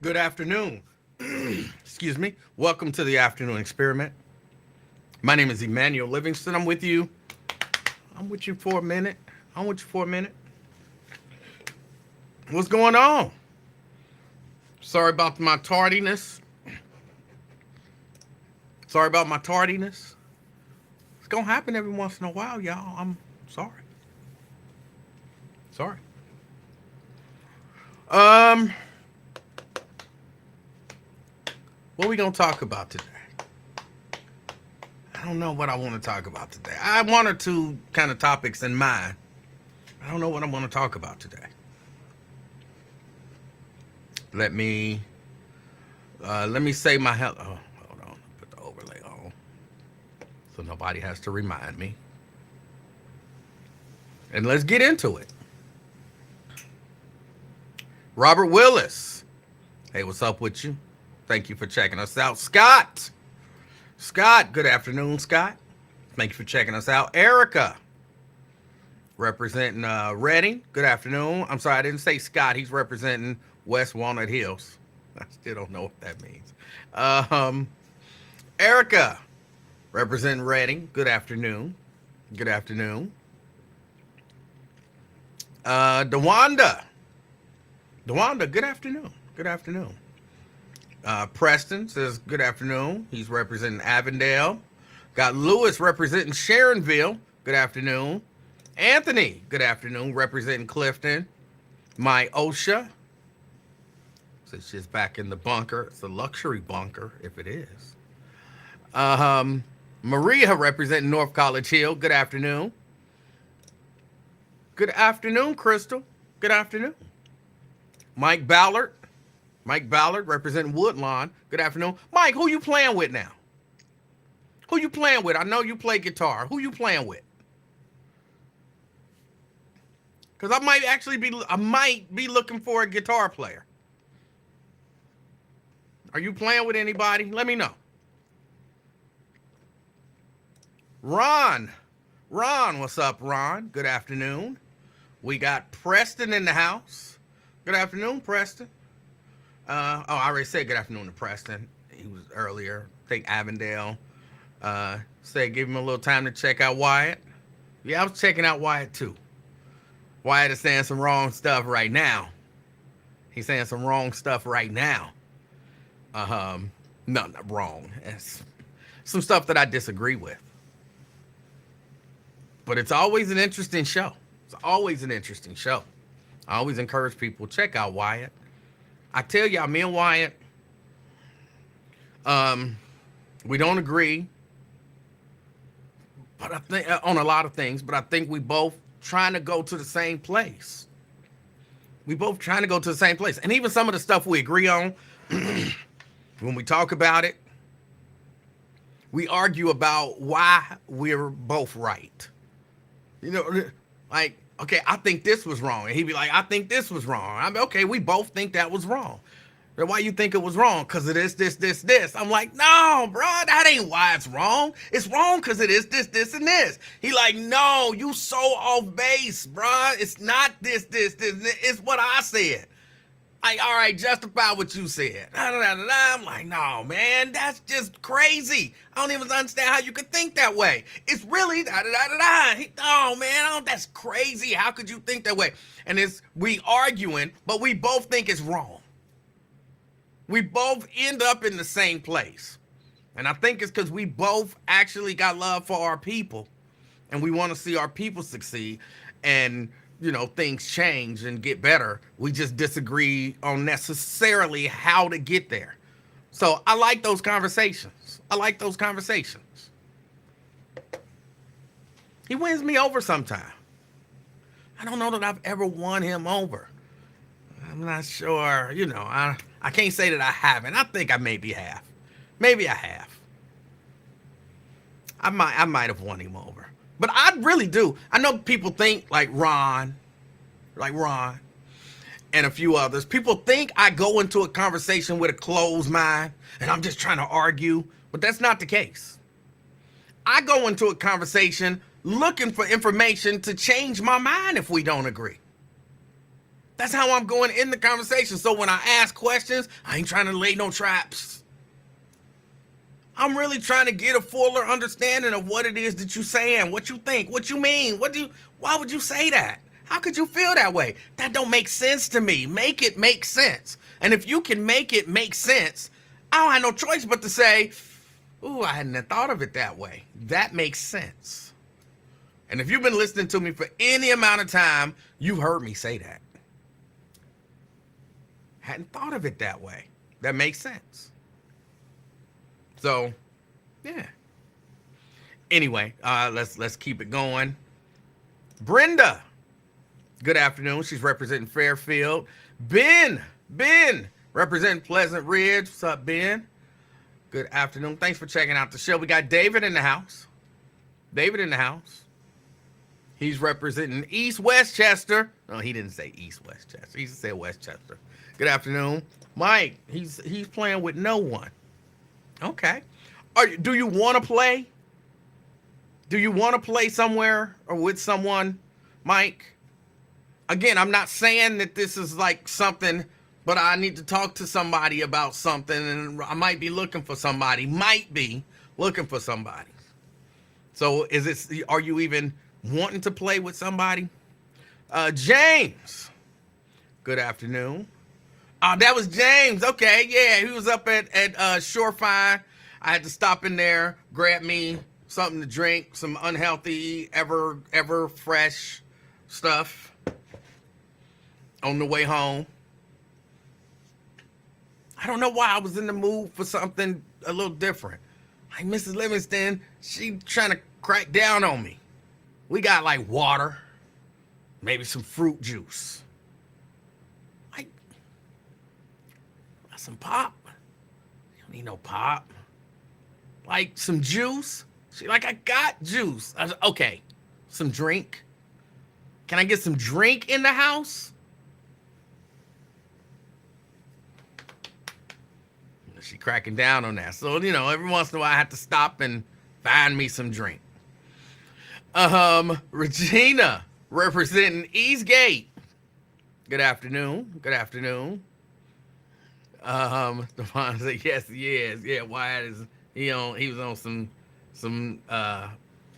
Good afternoon. Excuse me. Welcome to the afternoon experiment. My name is Emanuel Livingston. I'm with you. I'm with you for a minute. I'm with you for a minute. What's going on? Sorry about my tardiness. Sorry about my tardiness. It's gonna happen every once in a while, y'all. I'm sorry. Sorry. Um, what are we gonna talk about today? I don't know what I want to talk about today. I have one or two kind of topics in mind. I don't know what I want to talk about today. Let me say my hello. Oh, hold on. Put the overlay on so nobody has to remind me. And let's get into it. Robert Willis. Hey, what's up with you? Thank you for checking us out. Scott, good afternoon, Scott. Thank you for checking us out. Erica, representing Reading. Good afternoon. I'm sorry, I didn't say Scott. He's representing West Walnut Hills. I still don't know what that means. Erica, representing Reading. Good afternoon. Good afternoon. DeWanda, good afternoon. Good afternoon. Preston says good afternoon. He's representing Avondale. Got Lewis representing Sharonville. Good afternoon. Anthony, good afternoon, representing Clifton. My OSHA. So she's back in the bunker. It's a luxury bunker, if it is. Maria representing North College Hill. Good afternoon. Good afternoon, Crystal. Good afternoon. Mike Ballard representing Woodlawn. Good afternoon. Mike, who you playing with now? Who you playing with? I know you play guitar. Who you playing with? Because I might be looking for a guitar player. Are you playing with anybody? Let me know. Ron, what's up, Ron? Good afternoon. We got Preston in the house. Good afternoon, Preston. I already said good afternoon to Preston. He was earlier. I think Avondale. Said give him a little time to check out Wyatt. Yeah, I was checking out Wyatt too. Wyatt is saying some wrong stuff right now. He's saying some wrong stuff right now. No, not wrong. It's some stuff that I disagree with. But it's always an interesting show. It's always an interesting show. I always encourage people, check out Wyatt. I tell y'all, me and Wyatt, we don't agree, but I think on a lot of things, but I think we both trying to go to the same place. We both trying to go to the same place. And even some of the stuff we agree on, when we talk about it, we argue about why we're both right. You know, like, okay, I think this was wrong. And he'd be like, I think this was wrong. I mean, okay, we both think that was wrong. Then why you think it was wrong? Because it is this. I'm like, no, bro, that ain't why it's wrong. It's wrong because it is this, and this. He like, no, you so off base, bro. It's not this. It's what I said. Like, all right, justify what you said. I'm like, no, man, that's just crazy. I don't even understand how you could think that way. It's really Oh, man, that's crazy. How could you think that way? And we arguing, but we both think it's wrong. We both end up in the same place. And I think it's because we both actually got love for our people. And we want to see our people succeed. And things change and get better. We just disagree on necessarily how to get there. So I like those conversations. He wins me over sometime. I don't know that I've ever won him over. I'm not sure, I can't say that I haven't. I think I maybe have. Maybe I have. I might have won him over. But I really do. I know people think like Ron, and a few others. People think I go into a conversation with a closed mind and I'm just trying to argue, but that's not the case. I go into a conversation looking for information to change my mind if we don't agree. That's how I'm going in the conversation. So when I ask questions, I ain't trying to lay no traps. I'm really trying to get a fuller understanding of what it is that you're saying, what you think, what you mean. Why would you say that? How could you feel that way? That don't make sense to me. Make it make sense. And if you can make it make sense, I don't have no choice but to say, ooh, I hadn't thought of it that way. That makes sense. And if you've been listening to me for any amount of time, you've heard me say that. Hadn't thought of it that way. That makes sense. So, yeah. Anyway, let's keep it going. Brenda, good afternoon. She's representing Fairfield. Ben, representing Pleasant Ridge. What's up, Ben? Good afternoon. Thanks for checking out the show. We got David in the house. He's representing East Westchester. No, he didn't say East Westchester. He said Westchester. Good afternoon. Mike, he's playing with no one. Okay. Do you want to play? Do you want to play somewhere or with someone, Mike? Again, I'm not saying that this is like something, but I need to talk to somebody about something, and I might be looking for somebody. So are you even wanting to play with somebody? James, good afternoon. Oh, that was James. Okay, yeah, he was up at Shorefire. I had to stop in there, grab me something to drink, some unhealthy, ever fresh stuff on the way home. I don't know why I was in the mood for something a little different. Like Mrs. Livingston, she trying to crack down on me. We got like water, maybe some fruit juice. Some pop. You don't need no pop. Like some juice. She like, I got juice. I was, okay. Some drink. Can I get some drink in the house? She cracking down on that. So, every once in a while I have to stop and find me some drink. Regina, representing Eastgate. Good afternoon. Devon said, yes, he is. Yeah, Wyatt is. He was on some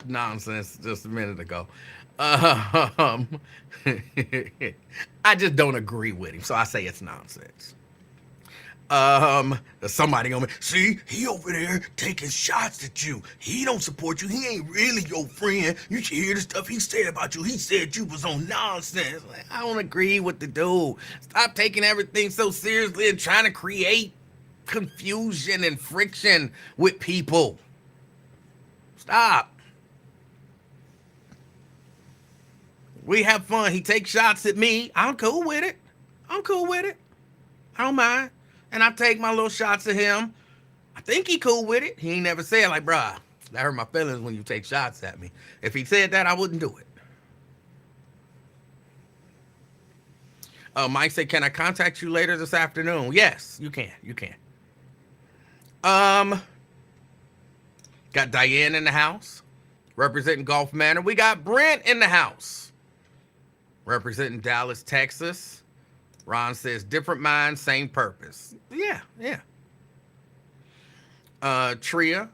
nonsense just a minute ago. I just don't agree with him, so I say it's nonsense. Somebody gonna see, he over there taking shots at you. He don't support you. He ain't really your friend. You should hear the stuff he said about you. He said you was on nonsense. Like, I don't agree with the dude. Stop taking everything so seriously and trying to create confusion and friction with people. Stop. We have fun. He takes shots at me. I'm cool with it. I don't mind. And I take my little shots at him. I think he cool with it. He ain't never said like, bruh, that hurt my feelings when you take shots at me. If he said that, I wouldn't do it. Mike said, can I contact you later this afternoon? Yes, you can. Got Diane in the house, representing Gulf Manor. We got Brent in the house, representing Dallas, Texas. Ron says, different mind, same purpose. Yeah. Tria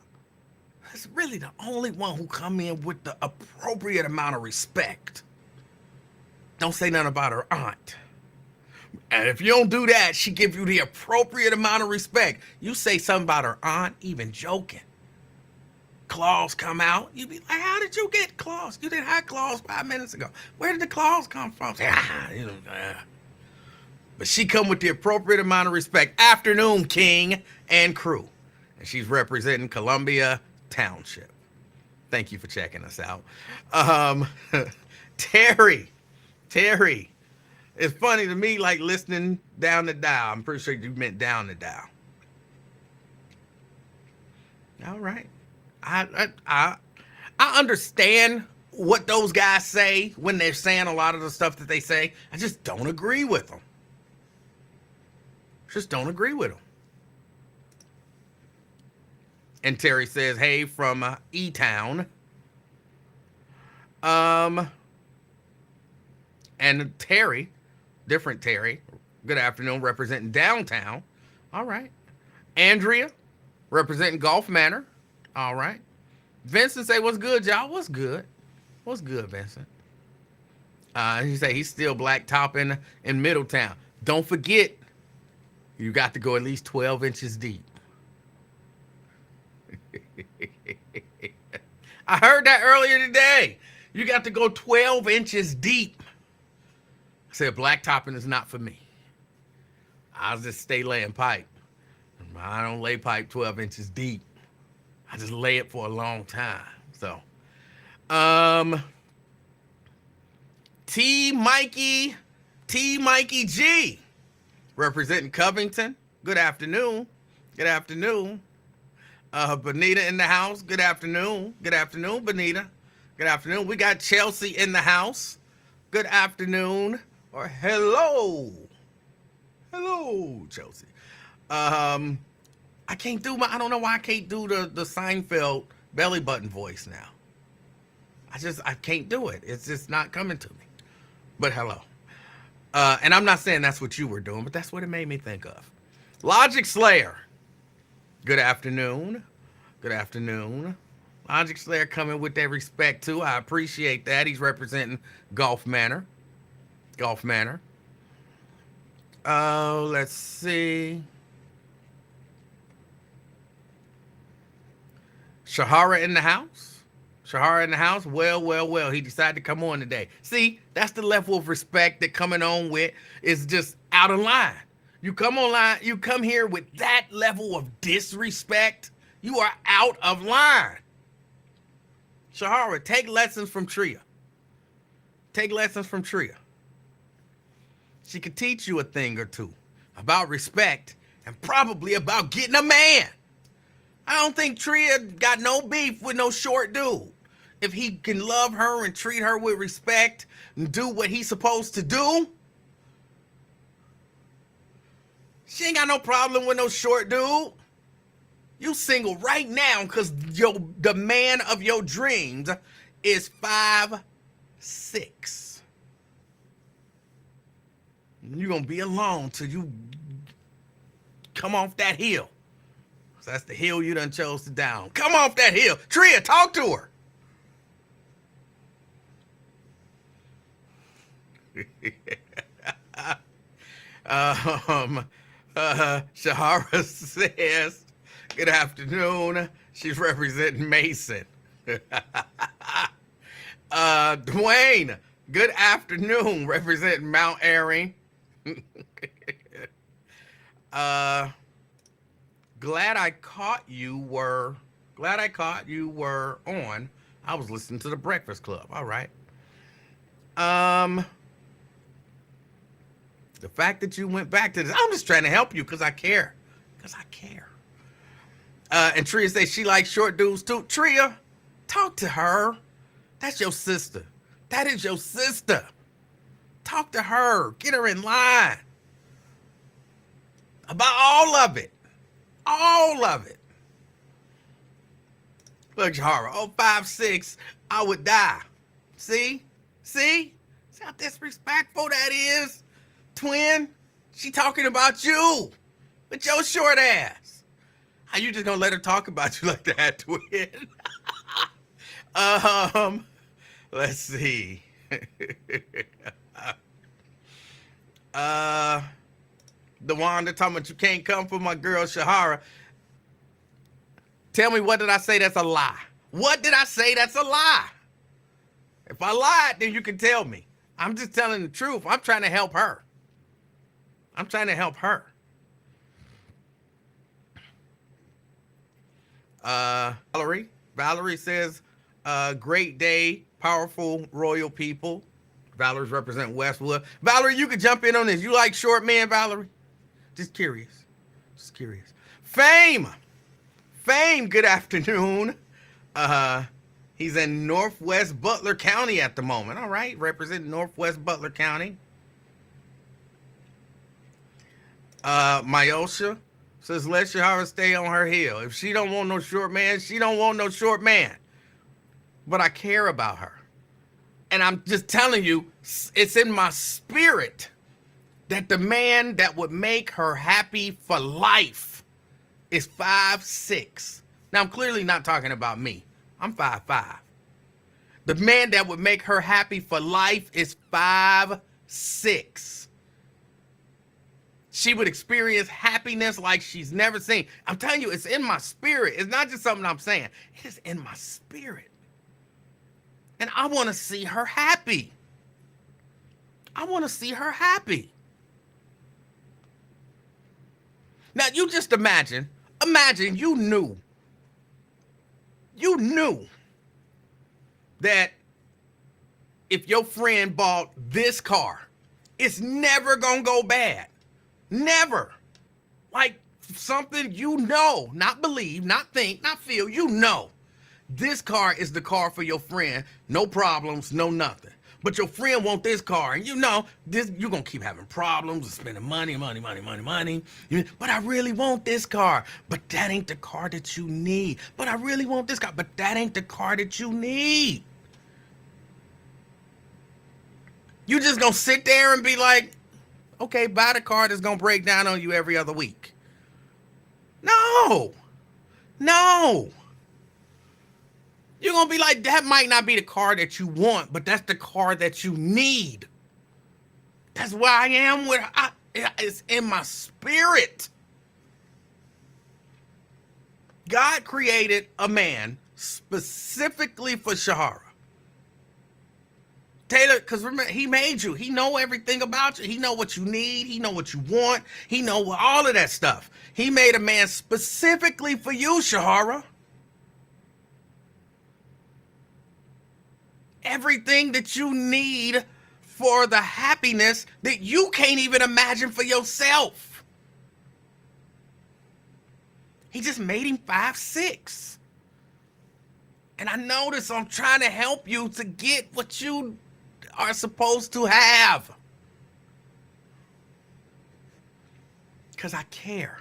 is really the only one who come in with the appropriate amount of respect. Don't say nothing about her aunt. And if you don't do that, she give you the appropriate amount of respect. You say something about her aunt, even joking. Claws come out. You be like, how did you get claws? You didn't have claws 5 minutes ago. Where did the claws come from? Say, But she come with the appropriate amount of respect. Afternoon, King and crew. And she's representing Columbia Township. Thank you for checking us out. Terry. It's funny to me, like listening down the dial. I'm pretty sure you meant down the dial. All right. I understand what those guys say when they're saying a lot of the stuff that they say. I just don't agree with them. And Terry says, hey, from E-Town. And Terry different Terry. Good afternoon, representing downtown. All right. Andrea, representing Gulf Manor. All right. Vincent say, what's good, y'all? What's good? What's good, Vincent? He say he's still blacktop in Middletown. Don't forget, you got to go at least 12 inches deep. I heard that earlier today. You got to go 12 inches deep. I said, blacktopping is not for me. I'll just stay laying pipe. I don't lay pipe 12 inches deep. I just lay it for a long time. So, T. Mikey G, representing Covington. Good afternoon. Good afternoon. Benita in the house. Good afternoon. Good afternoon, Benita. Good afternoon. We got Chelsea in the house. Good afternoon. Or hello. Hello, Chelsea. I don't know why I can't do the Seinfeld belly button voice now. I can't do it. It's just not coming to me. But hello. And I'm not saying that's what you were doing, but that's what it made me think of. Logic Slayer. Good afternoon. Good afternoon. Logic Slayer coming with that respect too. I appreciate that. He's representing Gulf Manor. Gulf Manor. Let's see. Shahara in the house. Shahara in the house. Well. He decided to come on today. See, that's the level of respect that coming on with is just out of line. You come online, you come here with that level of disrespect, you are out of line. Shahara, take lessons from Tria. Take lessons from Tria. She could teach you a thing or two about respect and probably about getting a man. I don't think Tria got no beef with no short dude. If he can love her and treat her with respect and do what he's supposed to do, she ain't got no problem with no short dude. You single right now because the man of your dreams is 5'6". You're going to be alone till you come off that hill. So that's the hill you done chose to down. Come off that hill. Tria, talk to her. Shahara says, good afternoon. She's representing Mason. Dwayne, good afternoon, representing Mount Airing. Glad I caught you were on. I was listening to the Breakfast Club. All right. The fact that you went back to this, I'm just trying to help you because I care. And Tria says she likes short dudes too. Tria, talk to her. That's your sister. That is your sister. Talk to her. Get her in line. About all of it. All of it. Look, Shahara, 5'6", I would die. See? See how disrespectful that is? Twin, she talking about you with your short ass. How you just gonna let her talk about you like that, twin? Let's see. The one that talking about you can't come for my girl Shahara. Tell me, what did I say that's a lie? What did I say that's a lie? If I lied, then you can tell me. I'm just telling the truth. I'm trying to help her. Valerie says, great day, powerful, royal people. Valerie's representing Westwood. Valerie, you could jump in on this. You like short men, Valerie? Just curious. Fame, good afternoon. He's in Northwest Butler County at the moment. All right, representing Northwest Butler County. Myosha says, let Shahara stay on her hill. If she don't want no short man, she don't want no short man. But I care about her. And I'm just telling you, it's in my spirit that the man that would make her happy for life is 5'6". Now, I'm clearly not talking about me. I'm 5'5". The man that would make her happy for life is 5'6". She would experience happiness like she's never seen. I'm telling you, it's in my spirit. It's not just something I'm saying. It is in my spirit. And I want to see her happy. I want to see her happy. Now, you just imagine you knew that if your friend bought this car, it's never going to go bad. Never. Like something not believe, not think, not feel, this car is the car for your friend. No problems, no nothing. But your friend want this car, and this, you're going to keep having problems and spending money. But I really want this car. But that ain't the car that you need. But I really want this car. But that ain't the car that you need. You just going to sit there and be like, okay, buy the car that's going to break down on you every other week. No. You're going to be like, that might not be the car that you want, but that's the car that you need. That's where I am with her. It's in my spirit. God created a man specifically for Shahara. Taylor, because remember, he made you. He know everything about you. He know what you need. He know what you want. He know all of that stuff. He made a man specifically for you, Shahara. Everything that you need for the happiness that you can't even imagine for yourself. He just made him 5'6". And I notice I'm trying to help you to get what you are supposed to have. Because I care.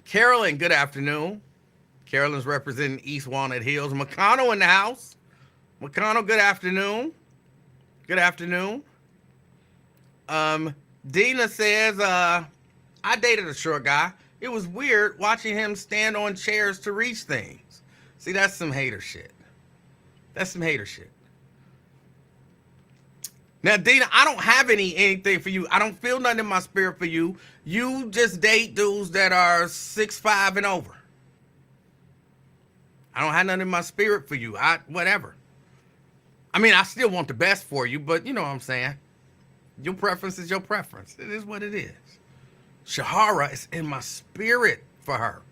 Carolyn, good afternoon. Carolyn's representing East Walnut Hills. McConnell in the house. McConnell, good afternoon. Good afternoon. Dina says, I dated a short guy. It was weird watching him stand on chairs to reach things. See, that's some hater shit. That's some hater shit. Now, Dina, I don't have anything for you. I don't feel nothing in my spirit for you. You just date dudes that are 6'5" and over. I don't have nothing in my spirit for you. Whatever. I mean, I still want the best for you, but you know what I'm saying. Your preference is your preference. It is what it is. Shahara is in my spirit for her.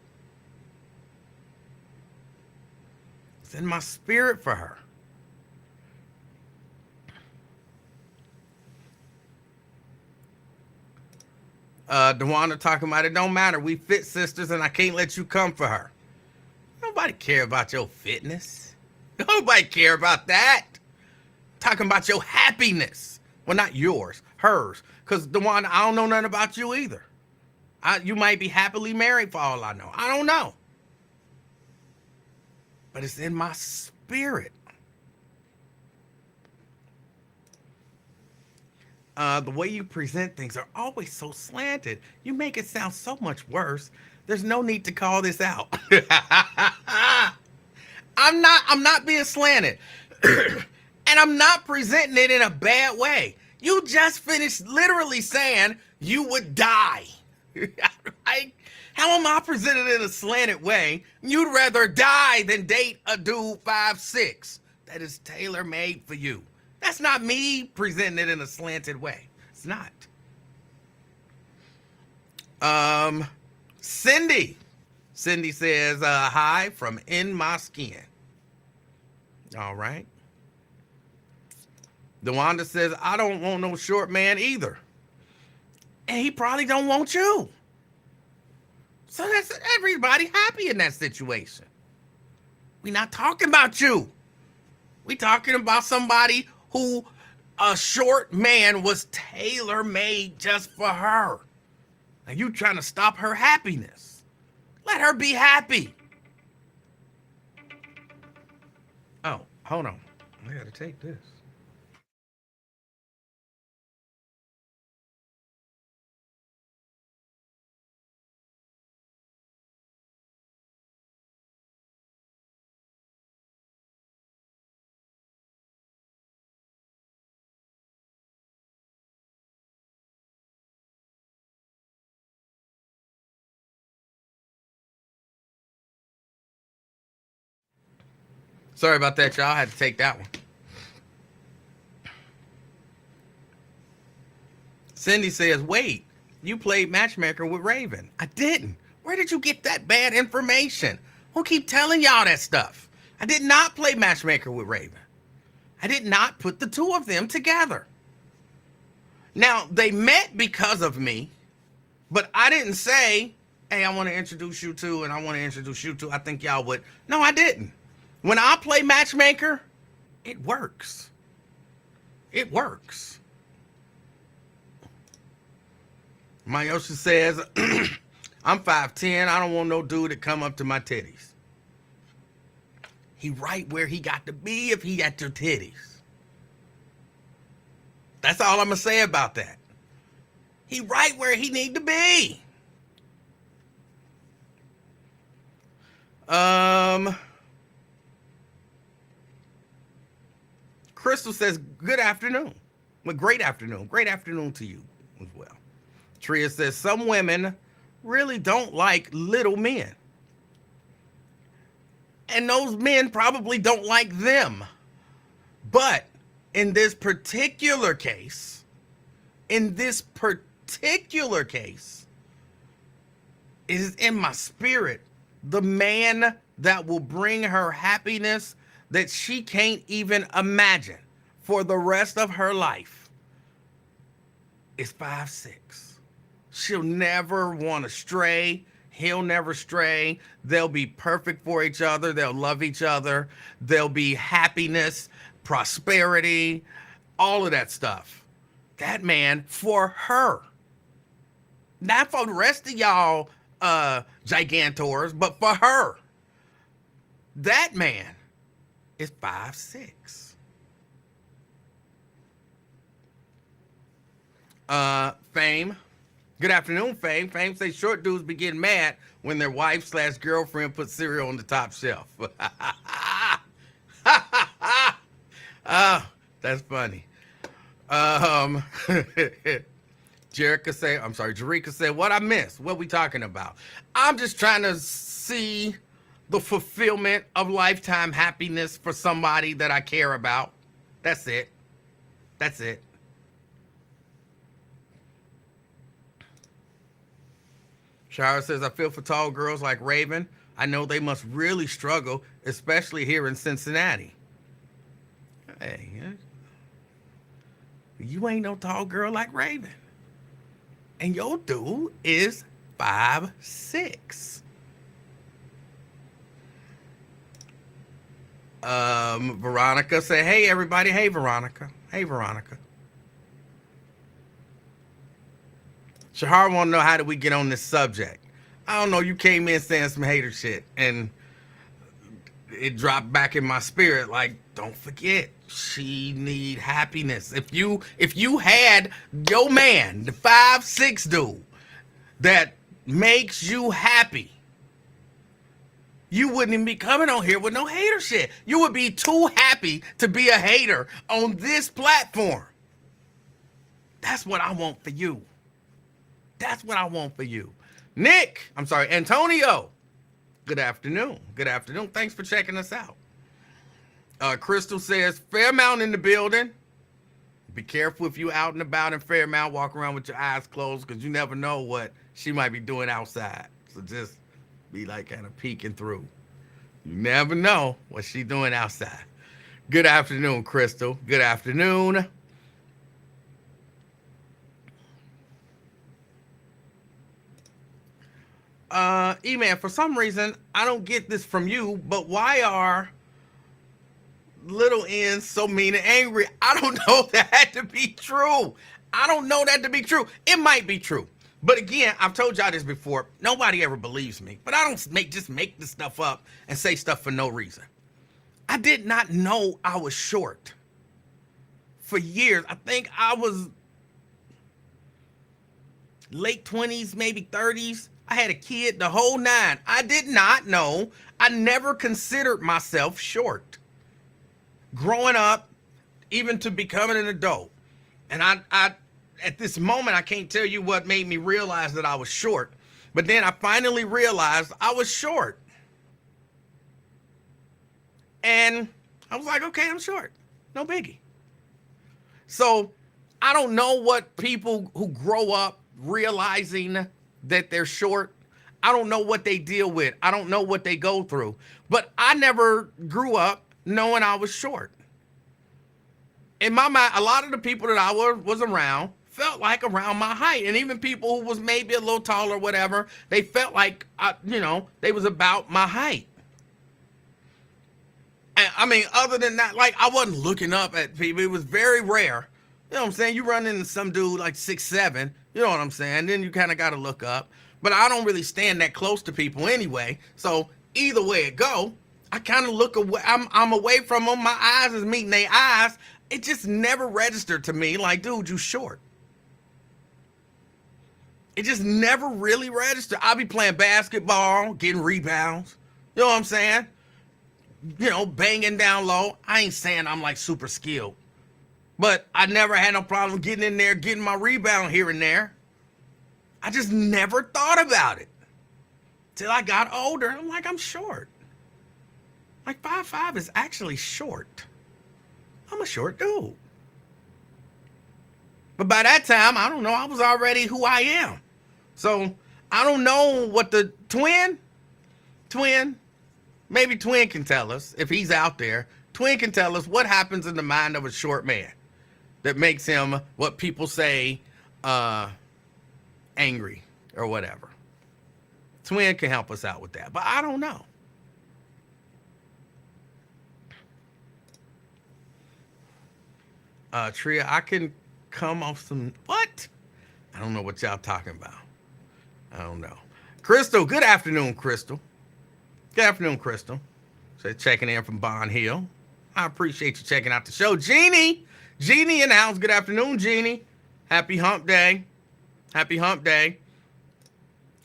It's in my spirit for her. Dewana talking about it don't matter. We fit sisters and I can't let you come for her. Nobody care about your fitness. Nobody care about that. Talking about your happiness. Well, not yours, hers. Because Dewana, I don't know nothing about you either. You might be happily married for all I know. I don't know. But it's in my spirit. The way you present things are always so slanted. You make it sound so much worse. There's no need to call this out. I'm not being slanted. And I'm not presenting it in a bad way. You just finished literally saying you would die. How am I presented in a slanted way? You'd rather die than date a dude 5'6". That is tailor-made for you. That's not me presenting it in a slanted way. It's not. Cindy. Cindy says, hi from In My Skin. All right. DeWanda says, I don't want no short man either. And he probably don't want you. So that's everybody happy in that situation. We're not talking about you. We're talking about somebody who a short man was tailor-made just for her. And you trying to stop her happiness. Let her be happy. Oh, hold on. I gotta take this. Sorry about that, y'all. I had to take that one. Cindy says, wait, you played matchmaker with Raven. I didn't. Where did you get that bad information? Who keep telling y'all that stuff? I did not play matchmaker with Raven. I did not put the two of them together. Now, they met because of me, but I didn't say, hey, I want to introduce you to, and I want to introduce you to. I think y'all would. No, I didn't. When I play matchmaker, it works. It works. Mayosha says, I'm 5'10". I don't want no dude to come up to my titties. He right where he got to be if he got your titties. That's all I'm going to say about that. He right where he need to be. Crystal says, good afternoon. Well, great afternoon. Great afternoon to you as well. Tria says, some women really don't like little men. And those men probably don't like them. But in this particular case, it is in my spirit, the man that will bring her happiness that she can't even imagine for the rest of her life is 5'6". She'll never want to stray. He'll never stray. They'll be perfect for each other. They'll love each other. There'll be happiness, prosperity, all of that stuff. That man for her. Not for the rest of y'all gigantors, but for her. That man is 5'6". Fame. Good afternoon, Fame. Fame says short dudes be getting mad when their wife/girlfriend puts cereal on the top shelf. That's funny. Jerika said, what I missed? What we talking about? I'm just trying to see the fulfillment of lifetime happiness for somebody that I care about. That's it. That's it. Shara says, I feel for tall girls like Raven. I know they must really struggle, especially here in Cincinnati. Hey, you ain't no tall girl like Raven. And your dude is 5'6". Veronica said, hey, everybody. Hey, Veronica. Hey, Veronica. Shahar want to know, how did we get on this subject? I don't know. You came in saying some hater shit, and it dropped back in my spirit. Like, don't forget, she need happiness. If you had your man, the 5'6" dude, that makes you happy, you wouldn't even be coming on here with no hater shit. You would be too happy to be a hater on this platform. That's what I want for you. That's what I want for you. Antonio. Good afternoon. Good afternoon. Thanks for checking us out. Crystal says, Fairmount in the building. Be careful if you out and about in Fairmount, walk around with your eyes closed, because you never know what she might be doing outside. So just be like kind of peeking through. You never know what she's doing outside. Good afternoon, Crystal. Good afternoon. E-Man, for some reason, I don't get this from you, but why are little N's so mean and angry? I don't know that to be true. I don't know that to be true. It might be true. But again, I've told y'all this before. Nobody ever believes me. But I don't just make this stuff up and say stuff for no reason. I did not know I was short for years. I think I was late 20s, maybe 30s. I had a kid, the whole nine. I did not know. I never considered myself short. Growing up, even to becoming an adult. And I at this moment, I can't tell you what made me realize that I was short. But then I finally realized I was short. And I was like, okay, I'm short. No biggie. So I don't know what people who grow up realizing that they're short, I don't know what they deal with. I don't know what they go through. But I never grew up knowing I was short. In my mind, a lot of the people that I was around felt like around my height. And even people who was maybe a little taller or whatever, they felt like, they was about my height. And, I mean, other than that, like, I wasn't looking up at people. It was very rare. You know what I'm saying? You run into some dude like 6'7", you know what I'm saying? Then you kind of got to look up. But I don't really stand that close to people anyway. So either way it go, I kind of look away. I'm away from them. My eyes is meeting their eyes. It just never registered to me like, dude, you short. It just never really registered. I'll be playing basketball, getting rebounds. You know what I'm saying? Banging down low. I ain't saying I'm like super skilled. But I never had no problem getting in there, getting my rebound here and there. I just never thought about it. Till I got older. I'm like, I'm short. Like 5'5" is actually short. I'm a short dude. But by that time, I don't know, I was already who I am. So I don't know what the twin, maybe Twin can tell us if he's out there. Twin can tell us what happens in the mind of a short man that makes him what people say angry or whatever. Twin can help us out with that, but I don't know. Tria, I can come off some, what? I don't know what y'all talking about. I don't know. Crystal, good afternoon, Crystal. Good afternoon, Crystal. So checking in from Bond Hill. I appreciate you checking out the show. Jeannie in the house. Good afternoon, Jeannie. Happy hump day. Happy hump day.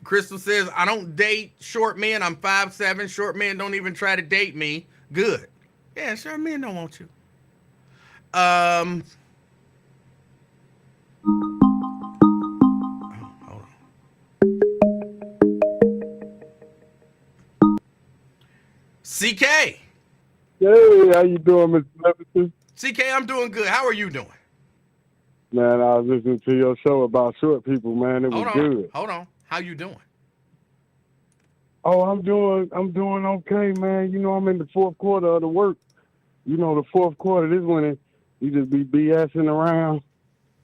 Crystal says, I don't date short men. I'm 5'7". Short men don't even try to date me. Good. Yeah, short men don't want you. Hold on. CK. Hey, how you doing, Mr. Livingston? CK, I'm doing good. How are you doing? Man, I was listening to your show about short people, man. It was good. Hold on. How you doing? Oh, I'm doing okay, man. I'm in the fourth quarter of the work. The fourth quarter, this when you just be BSing around,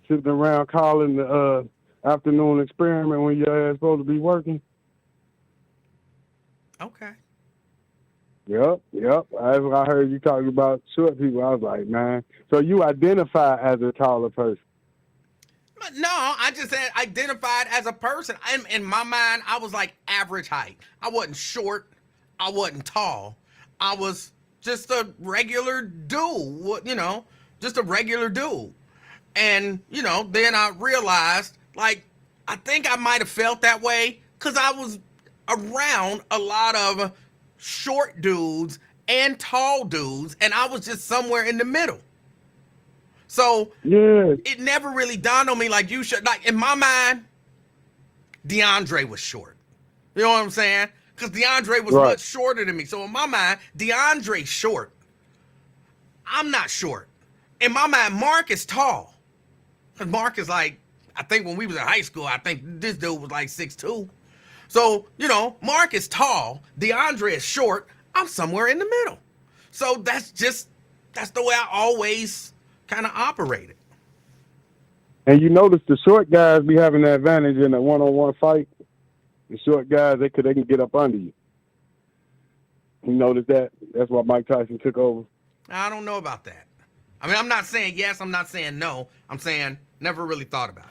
sitting around calling the afternoon experiment when your ass supposed to be working. Okay. Yep. I heard you talking about short people. I was like, man. So you identify as a taller person? No, I just said identified as a person. In my mind, I was like average height. I wasn't short. I wasn't tall. I was just a regular dude, just a regular dude. And, then I realized, like, I think I might have felt that way because I was around a lot of short dudes and tall dudes, and I was just somewhere in the middle. So yeah, it never really dawned on me like you should. Like in my mind, DeAndre was short. You know what I'm saying? Because DeAndre was much shorter than me. So in my mind, DeAndre's short. I'm not short. In my mind, Mark is tall. Because Mark is like, I think when we was in high school, I think this dude was like 6'2". So, Mark is tall. DeAndre is short. I'm somewhere in the middle. So that's the way I always kind of operated. And you notice the short guys be having the advantage in a one-on-one fight. The short guys, they can get up under you. You notice that? That's why Mike Tyson took over. I don't know about that. I mean, I'm not saying yes, I'm not saying no. I'm saying never really thought about it.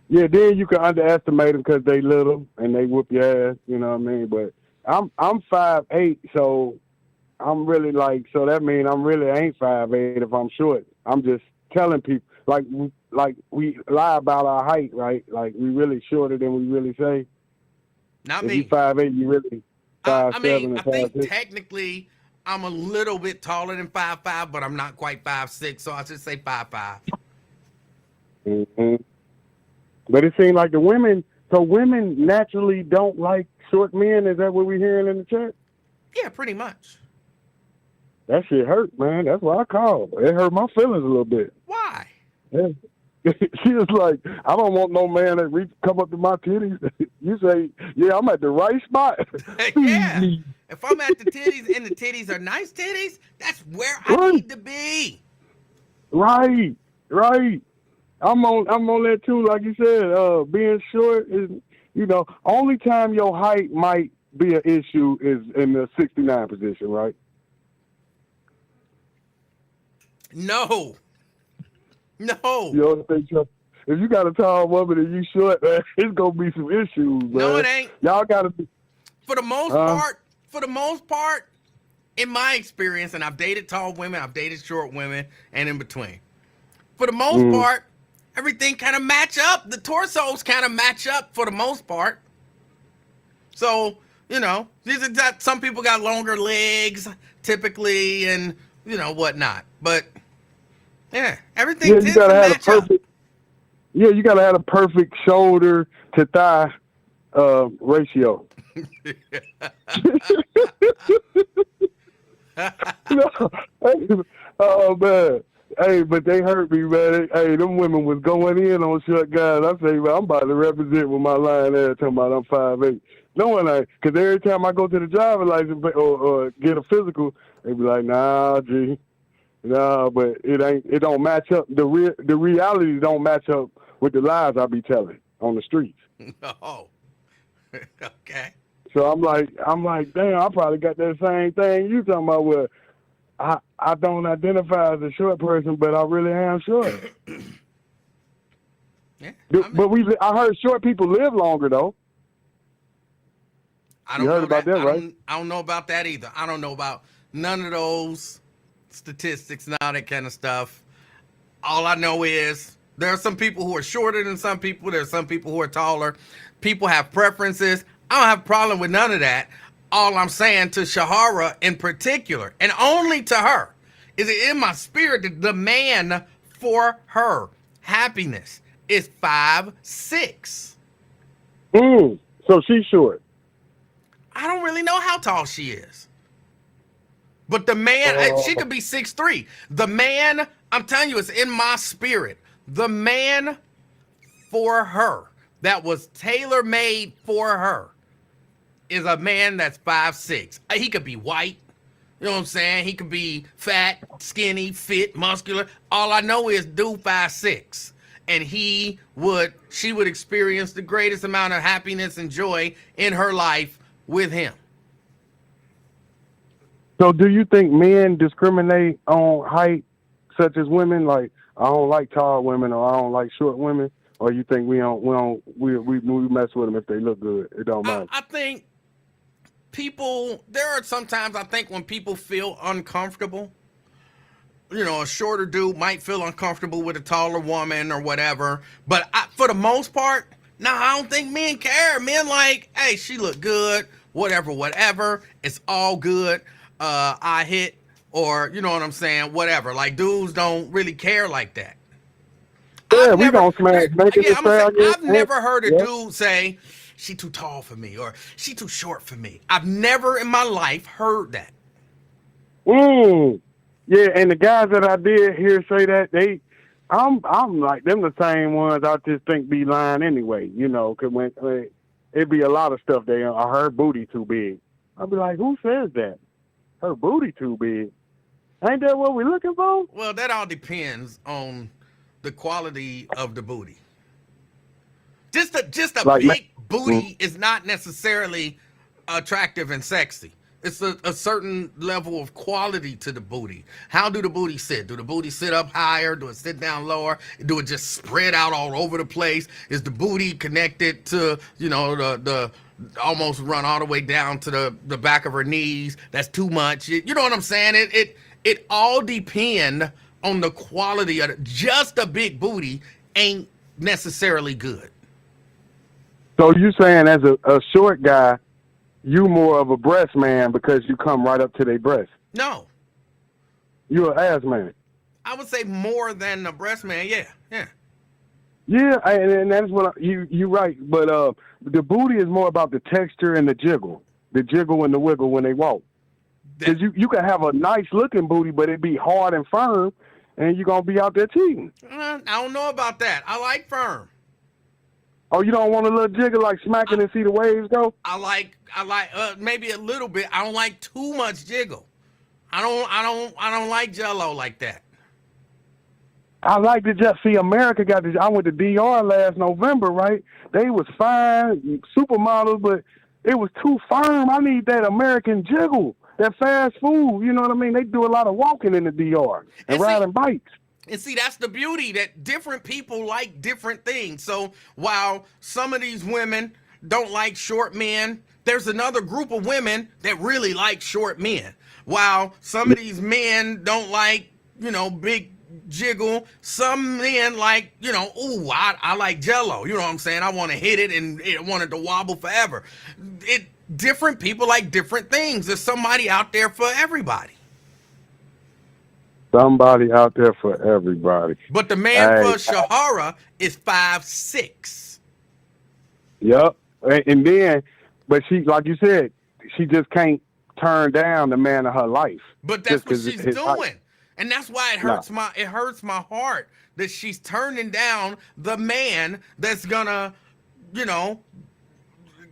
Yeah, then you can underestimate them because they little and they whoop your ass, you know what I mean? But I'm 5'8", so I'm really so that means I'm really ain't 5'8" if I'm short. I'm just telling people, like we lie about our height, right? Like we really shorter than we really say. Not if me. You 5'8", you really 5'7". I think technically I'm a little bit taller than 5'5", but I'm not quite 5'6", so I should say 5'5". Mm-hmm. But it seems like women naturally don't like short men. Is that what we're hearing in the chat? Yeah, pretty much. That shit hurt, man. That's what I call. It hurt my feelings a little bit. Why? Yeah. She was like, I don't want no man that come up to my titties. You say, yeah, I'm at the right spot. Yeah. If I'm at the titties and the titties are nice titties, that's where I Right. need to be. Right. I'm on that too. Like you said, being short is, only time your height might be an issue is in the 69 position, right? No. You don't think so? If you got a tall woman and you short, man, it's gonna be some issues, man. No, it ain't. Y'all gotta be. For the most part, in my experience, and I've dated tall women, I've dated short women, and in between. For the most part, everything kind of match up. The torsos kind of match up for the most part. So, some people got longer legs typically, and whatnot. But yeah, everything tends to match up. Yeah, you gotta have a perfect shoulder to thigh ratio. Oh man. Hey, but they hurt me, man. Hey, them women was going in on short guys. I say, man, I'm about to represent with my line there talking about I'm 5'8". No one ain't, because every time I go to the driver's license or get a physical, they be like, nah, G. Nah, but it don't match up. The reality don't match up with the lies I be telling on the streets. Oh. Okay. So I'm like, damn, I probably got that same thing you talking about where I don't identify as a short person, but I really am short. Yeah. I heard short people live longer though. I don't you heard know about that, right? I don't know about that either. I don't know about none of those statistics and all that kind of stuff. All I know is there are some people who are shorter than some people. There are some people who are taller. People have preferences. I don't have a problem with none of that. All I'm saying to Shahara in particular, and only to her, is it in my spirit that the man for her happiness is 5'6". So she's short. I don't really know how tall she is. But the man, she could be 6'3". The man, I'm telling you, it's in my spirit. The man for her, that was tailor-made for her, is a man that's 5'6". He could be white. You know what I'm saying? He could be fat, skinny, fit, muscular. All I know is dude 5'6". And she would experience the greatest amount of happiness and joy in her life with him. So do you think men discriminate on height such as women? Like, I don't like tall women or I don't like short women? Or you think we mess with them if they look good? It don't matter. I think there are sometimes I think when people feel uncomfortable, a shorter dude might feel uncomfortable with a taller woman or whatever. But for the most part, I don't think men care. Men like, hey, she look good, whatever. It's all good. I hit, or you know what I'm saying, whatever. Like dudes don't really care like that. Yeah, we gonna smash. I've never heard a dude say, she too tall for me or she too short for me. I've never in my life heard that. Yeah, and the guys that I did hear say that, I'm like them the same ones I just think be lying anyway, because when it be a lot of stuff her booty too big. I'll be like, who says that? Her booty too big. Ain't that what we're looking for? Well, that all depends on the quality of the booty. Just a like big booty is not necessarily attractive and sexy. It's a certain level of quality to the booty. How do the booty sit? Do the booty sit up higher? Do it sit down lower? Do it just spread out all over the place? Is the booty connected to, the almost run all the way down to the back of her knees? That's too much. You know what I'm saying? It all depend on the quality of it. Just a big booty ain't necessarily good. So you saying as a short guy, you more of a breast man because you come right up to their breast? No. You an ass man? I would say more than a breast man, yeah. Yeah, and that's what you right. But the booty is more about the texture and the jiggle and the wiggle when they walk. Because you can have a nice looking booty, but it be hard and firm, and you're gonna be out there cheating. I don't know about that. I like firm. Oh, you don't want a little jiggle like smacking and see the waves go? I like maybe a little bit. I don't like too much jiggle. I don't like Jello like that. I like to just see America got this. I went to DR last November, right? They was fine, supermodels, but it was too firm. I need that American jiggle, that fast food. You know what I mean? They do a lot of walking in the DR and riding bikes. And see, that's the beauty, that different people like different things. So while some of these women don't like short men, there's another group of women that really like short men. While some of these men don't like, big jiggle, some men like, ooh, I like Jello. You know what I'm saying? I want to hit it and I want it to wobble forever. Different people like different things. There's somebody out there for everybody. Somebody out there for everybody. But the man for Shahara is 5'6". Yep. And then, but she, like you said, she just can't turn down the man of her life. But that's what she's doing. And that's why it hurts my heart that she's turning down the man that's gonna,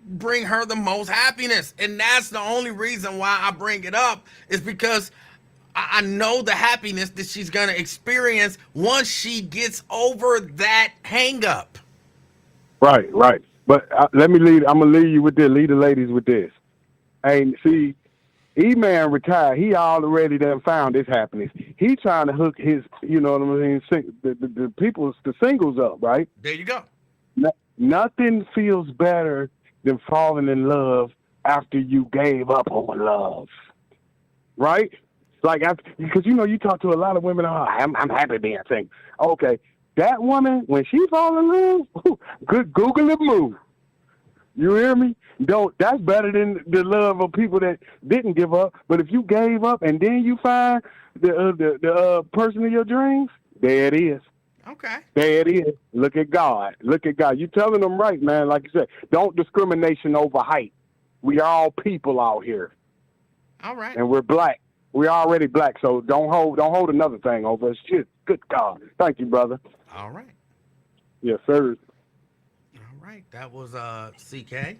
bring her the most happiness. And that's the only reason why I bring it up, is because I know the happiness that she's going to experience once she gets over that hang up. Right. But I'm going to leave you with this, lead the ladies with this. And see, E-Man retired. He already done found his happiness. He trying to hook his, you know what I mean, the singles up, right? There you go. Nothing feels better than falling in love after you gave up on love. Right? Like, because you talk to a lot of women. Oh, I'm happy being single. Okay, that woman, when she fall in love, good Google it move. You hear me? That's better than the love of people that didn't give up. But if you gave up and then you find the person of your dreams, there it is. Okay. There it is. Look at God. You telling them right, man. Like you said, don't discrimination over height. We all people out here. All right. And we're black. We're already black, so don't hold another thing over us. Shit, good God. Thank you, brother. All right. Yes, sir. All right. That was CK.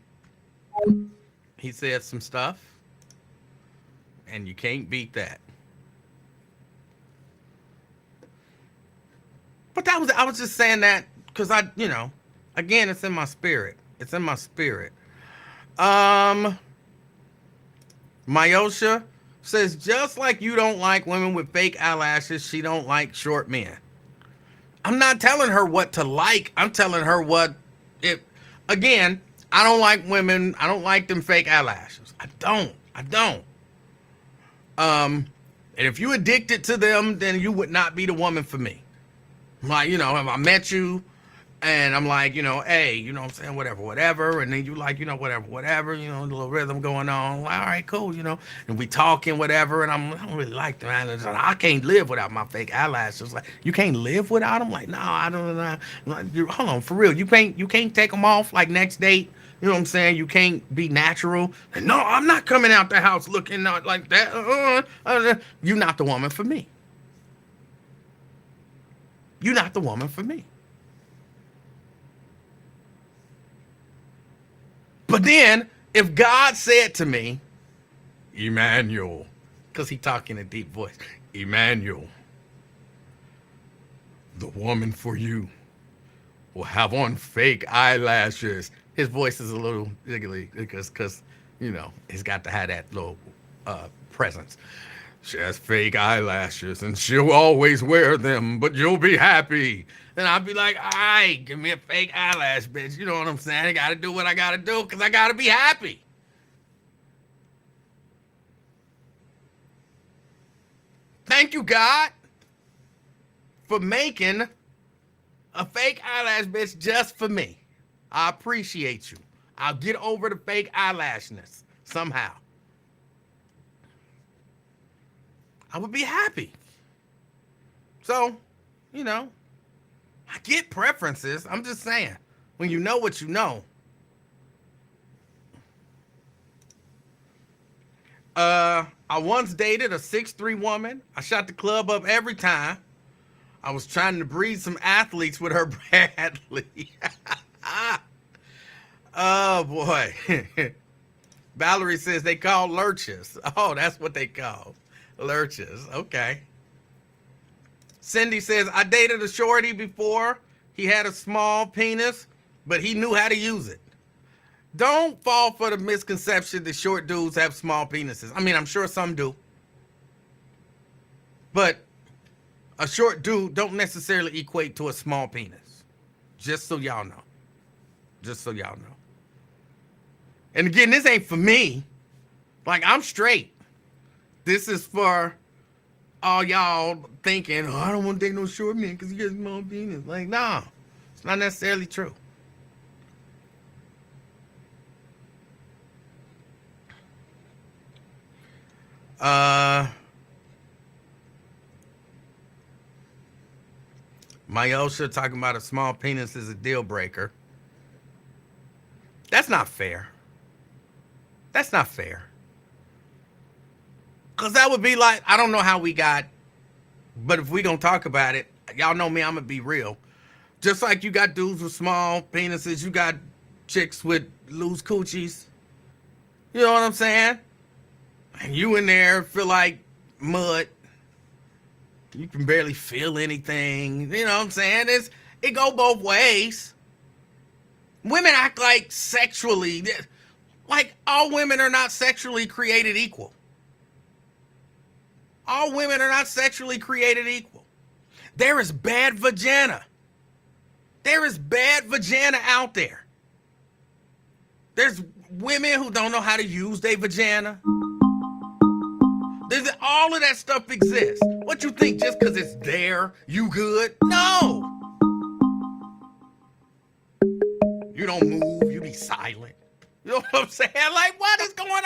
He said some stuff, and you can't beat that. But I was just saying that because again, it's in my spirit. It's in my spirit. Mayosha says, just like you don't like women with fake eyelashes, she don't like short men. I'm not telling her what to like. I'm telling her again, I don't like women. I don't like them fake eyelashes. I don't. And if you addicted to them, then you would not be the woman for me. Like, if I met you and I'm like, hey, what I'm saying, whatever. And then you like, whatever, a little rhythm going on. Like, all right, cool, and we talking, whatever. And I don't really like them. I can't live without my fake eyelashes. Like, you can't live without them? Like, no, I don't know. Like, hold on, for real. You can't take them off like next date. You know what I'm saying? You can't be natural. And no, I'm not coming out the house looking like that. You're not the woman for me. You're not the woman for me. But then, if God said to me, Emanuel, because he talking in a deep voice, Emanuel, the woman for you will have on fake eyelashes. His voice is a little jiggly because he's got to have that little presence. She has fake eyelashes and she'll always wear them, but you'll be happy. Then I'll be like, all right, give me a fake eyelash, bitch. You know what I'm saying? I got to do what I got to do because I got to be happy. Thank you, God, for making a fake eyelash bitch just for me. I appreciate you. I'll get over the fake eyelashness somehow. I would be happy. So, I get preferences. I'm just saying, when you know what you know. I once dated a 6'3" woman. I shot the club up every time. I was trying to breed some athletes with her badly. Oh, boy. Valerie says they call lurches. Oh, that's what they call lurches. Okay. Cindy says, I dated a shorty before. He had a small penis, but he knew how to use it. Don't fall for the misconception that short dudes have small penises. I mean, I'm sure some do. But a short dude don't necessarily equate to a small penis. Just so y'all know. Just so y'all know. And again, this ain't for me. Like, I'm straight. This is for all y'all thinking, oh, I don't want to date no short man because he has a small penis. Like, nah, it's not necessarily true. Myosha talking about a small penis is a deal breaker. That's not fair. That's not fair. Because that would be like, I don't know how we got, but if we gonna talk about it, y'all know me, I'm gonna be real. Just like you got dudes with small penises, you got chicks with loose coochies. You know what I'm saying? And you in there feel like mud. You can barely feel anything. You know what I'm saying? It go both ways. Women act like sexually, like all women are not sexually created equal. All women are not sexually created equal. There is bad vagina. There is bad vagina out there. There's women who don't know how to use their vagina. All of that stuff exists. What you think, just because it's there, you good? No. You don't move, you be silent. You know what I'm saying? Like, what is going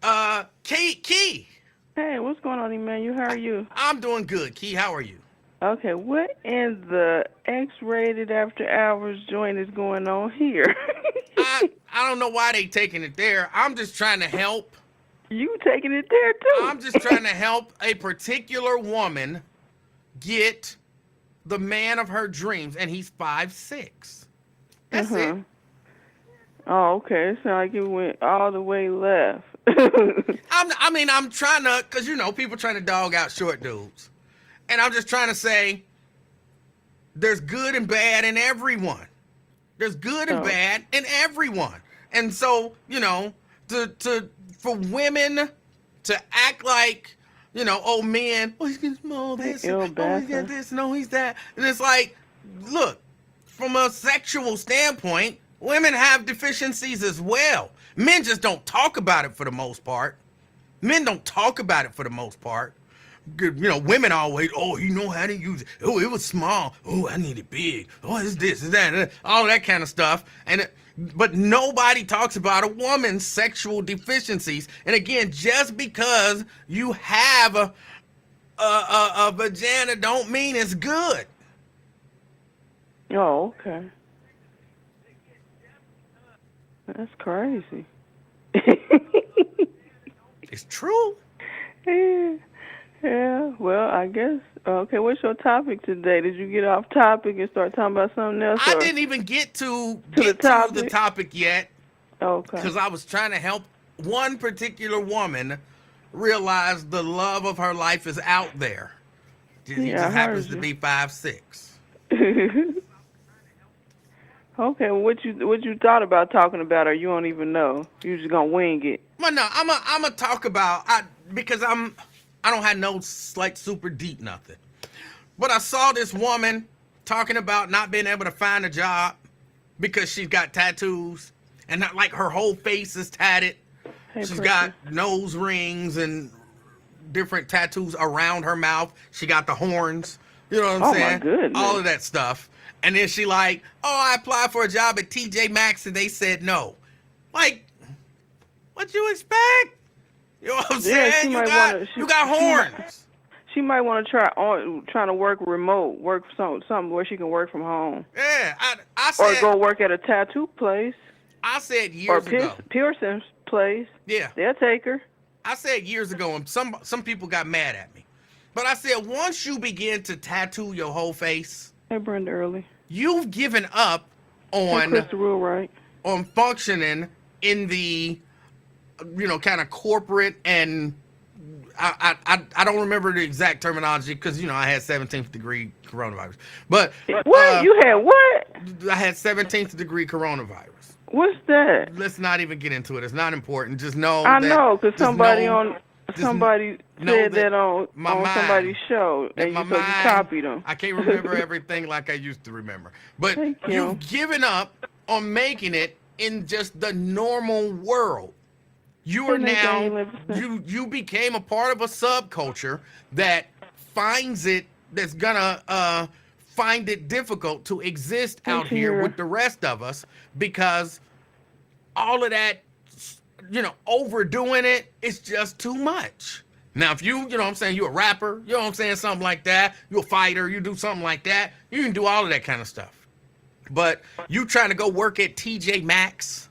on? Key. Hey, what's going on, Emanuel? How are you? I'm doing good. Key, how are you? Okay, what in the X-rated after hours joint is going on here? I don't know why they taking it there. I'm just trying to help. You taking it there too? I'm just trying to help a particular woman get the man of her dreams, and he's 5'6". That's it. Oh, okay. It sounds like it went all the way left. I'm trying to, because, you know, people trying to dog out short dudes. And I'm just trying to say, there's good and bad in everyone. There's good and bad in everyone. And so, you know, for women to act like, you know, oh, men, oh, he's getting small, this, oh, he's got this, no, he's that. And it's like, look, from a sexual standpoint, women have deficiencies as well. Men just don't talk about it for the most part. Men don't talk about it for the most part. You know, women always, oh, you know how to use it. Oh, it was small. Oh, I need it big. Oh, it's this, it's that, all that kind of stuff. But nobody talks about a woman's sexual deficiencies. And again, just because you have a vagina don't mean it's good. Oh, okay. That's crazy. It's true. Yeah, well, I guess. Okay, what's your topic today? Did you get off topic and start talking about something else? I didn't even get to the topic yet. Okay. Because I was trying to help one particular woman realize the love of her life is out there. He just happens to be 5'6". Okay, what you thought about talking about, or you don't even know? You just gonna wing it? Well, no, I'm a talk about because I don't have no like super deep nothing. But I saw this woman talking about not being able to find a job because she's got tattoos and not like her whole face is tatted. She's got nose rings and different tattoos around her mouth. She got the horns. You know what I'm saying? My goodness. All of that stuff. And then she like, oh, I applied for a job at TJ Maxx and they said no. Like, what you expect? You know what I'm saying? You got horns. She might want to trying to work remote, work something where she can work from home. Yeah, I said. Or go work at a tattoo place. I said years ago. Piercing place. Yeah. They'll take her. I said years ago, and some people got mad at me. But I said, once you begin to tattoo your whole face, Hey, Brenda Early. you've given up Hey, on Crystal Wheelwright. functioning in the, kind of corporate, and I don't remember the exact terminology because I had 17th degree coronavirus. But What? You had what? I had 17th degree coronavirus. What's that? Let's not even get into it. It's not important. Just know I that, know, because somebody know said that on mind, somebody's show, and my you mind, copied them. I can't remember everything like I used to remember. But Thank you. you've given up on making it in just the normal world. You are now, you became a part of a subculture that's gonna find it difficult to exist out here with the rest of us, because all of that, overdoing it is just too much. Now, if you know what I'm saying, you're a rapper, you know what I'm saying, something like that, you're a fighter, you do something like that, you can do all of that kind of stuff. But you trying to go work at TJ Maxx,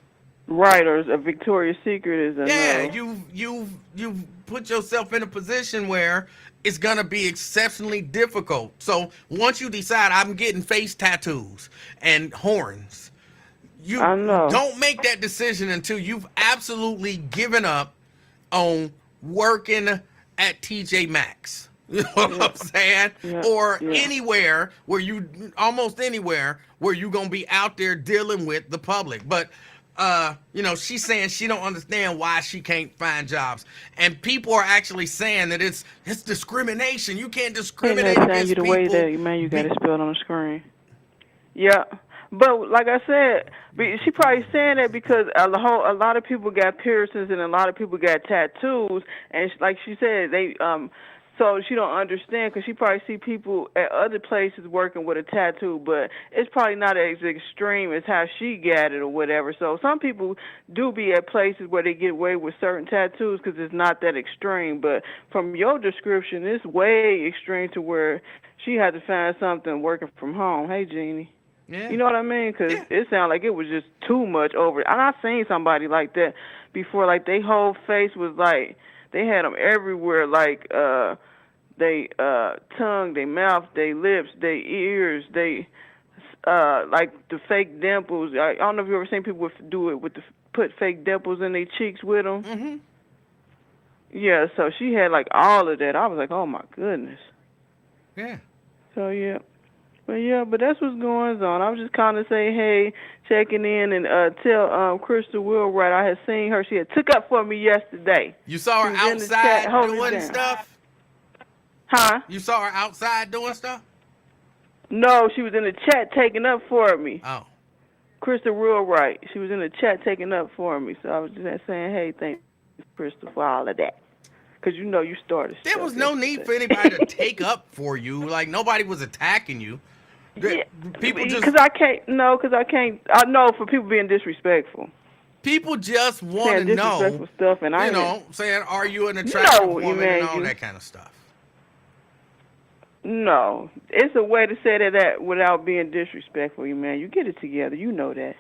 right, or a Victoria's Secret is a you've put yourself in a position where it's gonna be exceptionally difficult. So once you decide I'm getting face tattoos and horns, you don't make that decision until you've absolutely given up on working at TJ Maxx. You know what I'm saying? Or anywhere where almost anywhere where you're gonna be out there dealing with the public. But she's saying she don't understand why she can't find jobs, and people are actually saying that it's discrimination. You can't discriminate against people. Way that you got it spelled on the screen. Yeah, but like I said, she probably saying that because a lot of people got piercings and a lot of people got tattoos, and like she said, they So she don't understand, because she probably see people at other places working with a tattoo, but it's probably not as extreme as how she got it or whatever. So some people do be at places where they get away with certain tattoos because it's not that extreme. But from your description, it's way extreme to where she had to find something working from home. Hey, Jeannie. Yeah. You know what I mean? Because it sounded like it was just too much over it. And I've seen somebody like that before. Like, their whole face was like, they had them everywhere, like they tongue, they mouth, they lips, they ears, they like the fake dimples. I don't know if you ever seen people do it with put fake dimples in their cheeks with them. Mm-hmm. Yeah, so she had like all of that. I was like, oh my goodness. Yeah. So yeah. But that's what's going on. I was just kind of saying, hey, checking in, and tell Crystal Wheelwright I had seen her. She had took up for me yesterday. You saw her outside doing stuff? Huh? You saw her outside doing stuff? No, she was in the chat taking up for me. Oh. Crystal Wheelwright. She was in the chat taking up for me. So I was just saying, hey, thanks, Crystal, for all of that. Because you started. There was no need for anybody to take up for you. Like, nobody was attacking you. Yeah, people just... Because I can't... No, because I can't... I know for people being disrespectful. People just want to know, stuff, and saying, are you an attractive woman and all that kind of stuff. No. It's a way to say that without being disrespectful, man. You get it together. You know that.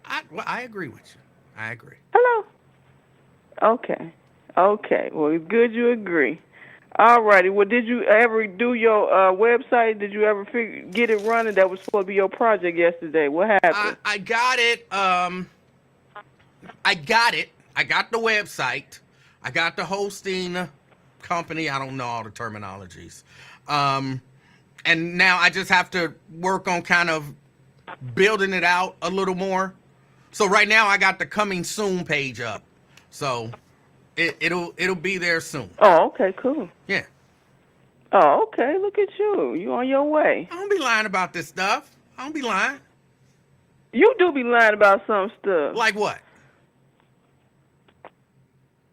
I agree with you. I agree. Hello. Okay. Well, it's good you agree. All righty. Well, did you ever do your website? Did you ever get it running? That was supposed to be your project yesterday. What happened? I got it. I got the website. I got the hosting company. I don't know all the terminologies. And now I just have to work on kind of building it out a little more. So right now I got the coming soon page up. So it'll be there soon. Oh, okay, cool. Yeah. Oh, okay. Look at you. You on your way. I don't be lying about this stuff. I don't be lying. You do be lying about some stuff. Like what?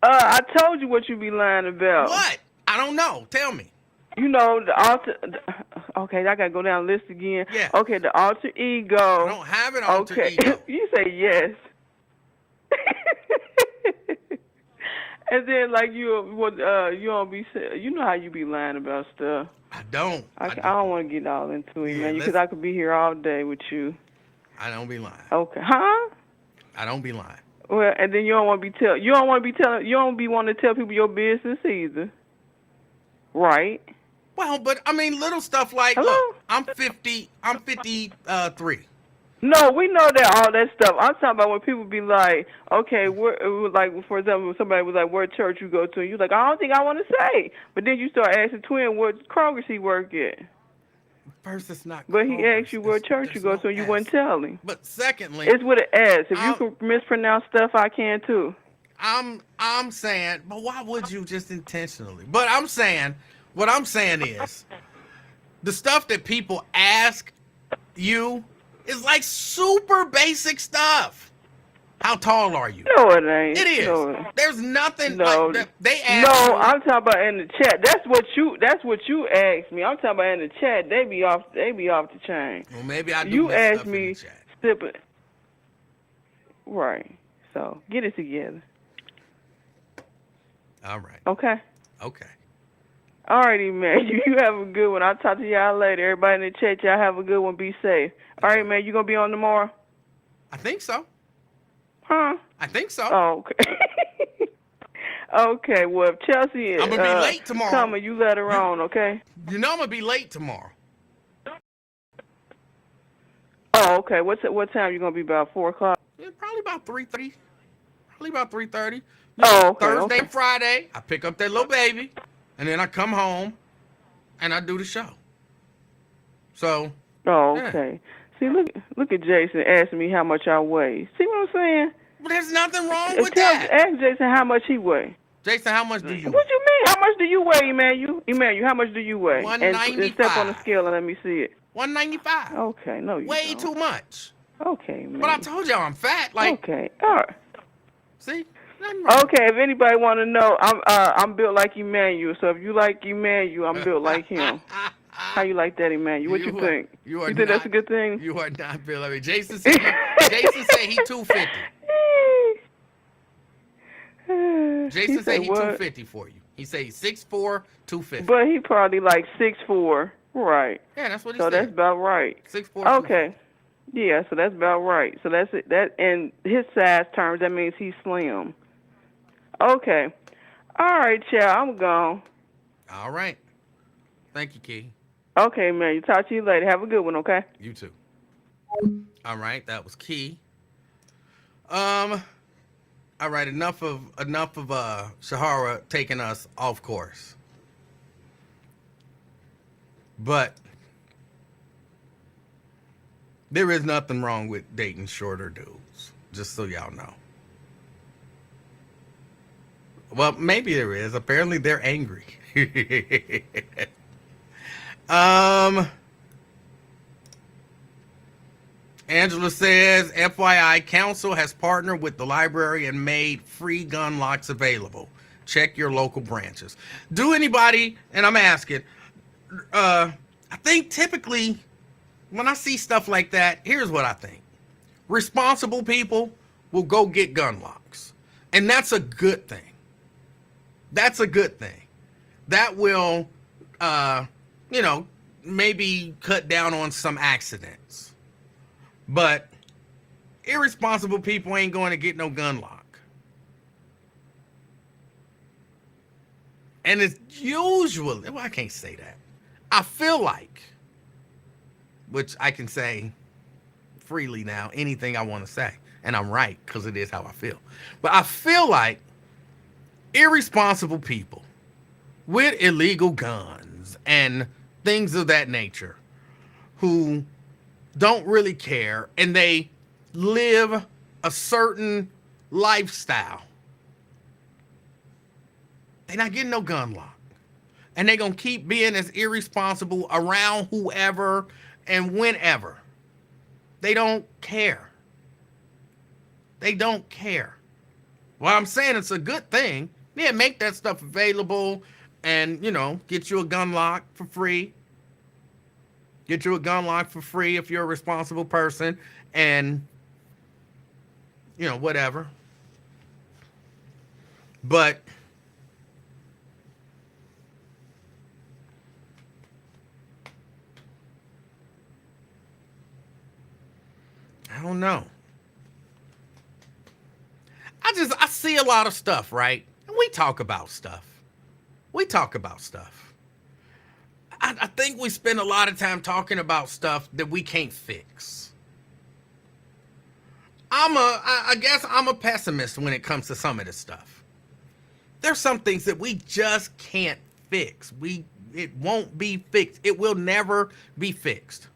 I told you what you be lying about. What? I don't know. Tell me. You know, the alter... Okay, I got to go down the list again. Yeah. Okay, the alter ego. I don't have an alter ego. You say yes. And then, like, you don't be... You know how you be lying about stuff. I don't. I don't want to get all into it, man, because I could be here all day with you. I don't be lying. Okay. Huh? I don't be lying. Well, and then you don't want to be wanting to tell people your business either. Right. Well, but I mean, little stuff like, Hello? look, I'm 53. No, we know that all that stuff. I'm talking about when people be like, okay, like for example, when somebody was like, "What church you go to?" And you like, "I don't think I want to say." But then you start asking Twin what Kroger's he work at. First, it's not. But he Kroger's. asked you what church you go no to, and you S. wouldn't tell him. But secondly, It's with an S. If you I'm- can mispronounce stuff, I can too. I'm saying, but why would you just intentionally? But I'm saying, what I'm saying is, the stuff that people ask you is like super basic stuff. How tall are you? No, it ain't. It is. No, There's nothing no, like that. They ask no. you, I'm talking about in the chat. That's what you asked me. I'm talking about in the chat. They be off the chain. well, maybe I do You miss asked stuff in me, the chat. Sipper. Right. So get it together. All right. Okay. Okay. Alrighty, man. You have a good one. I'll talk to y'all later. Everybody in the chat, y'all have a good one. Be safe. All right, man. You gonna be on tomorrow? I think so. Huh? I think so. Oh, okay. Okay. Well, if Chelsea is I'm gonna be late tomorrow. coming, you let her on, okay? You know I'm gonna be late tomorrow. Oh, okay. What time you gonna be? About 4:00? Yeah, probably about 3:30. Probably about 3:30. Oh, okay. Thursday Okay. and Friday, I pick up that little baby, and then I come home, and I do the show. So. Oh, Yeah. okay. See, look at Jason asking me how much I weigh. See what I'm saying? Well, there's nothing wrong with Tell, that. ask Jason how much he weigh. Jason, how much do you? What you mean? How much do you weigh, Emmanuel? Emmanuel, how much do you weigh? And step on the 195. scale and let me see it. 195. Okay, no, you Way don't. too much. Okay, man. But I told y'all I'm fat. Like, okay, all right. see? Nothing wrong. Okay, if anybody want to know, I'm built like Emmanuel. So if you like Emmanuel, I'm built like him. How you like that, Emmanuel? What you think? You think that's a good thing? You are not built like me. Jason said he 250. Jason said he 250 for you. He said he's 6'4", 250. But he probably like 6'4". Right. Yeah, that's what he so said. So that's about right. 6'4". Okay. Yeah, so that's about right. So that's it. That in his size terms, that means he's slim. Okay. All right, child. I'm gone. All right. Thank you, Key. Okay, man. You talk to you later. Have a good one. Okay. You too. All right, that was Key. All right, enough of Shahara taking us off course. But there is nothing wrong with dating shorter dudes, just so y'all know. Well, maybe there is. Apparently they're angry. Angela says, FYI, council has partnered with the library and made free gun locks available. Check your local branches. Do anybody, and I'm asking, I think typically when I see stuff like that, here's what I think. Responsible people will go get gun locks. And that's a good thing. That's a good thing. That will, maybe cut down on some accidents. But irresponsible people ain't going to get no gun lock. And it's usually, well, I can't say that. I feel like, which I can say freely now, anything I want to say. And I'm right, because it is how I feel. But I feel like irresponsible people with illegal guns and things of that nature who don't really care and they live a certain lifestyle, they're not getting no gun lock. And they're going to keep being as irresponsible around whoever and whenever. They don't care. They don't care. Well, I'm saying it's a good thing. Yeah, make that stuff available and, get you a gun lock for free. Get you a gun lock for free if you're a responsible person and, whatever. But I don't know. see a lot of stuff, right? And we talk about stuff. We talk about stuff. I think we spend a lot of time talking about stuff that we can't fix. I guess I'm a pessimist when it comes to some of this stuff. There's some things that we just can't fix. It won't be fixed. It will never be fixed.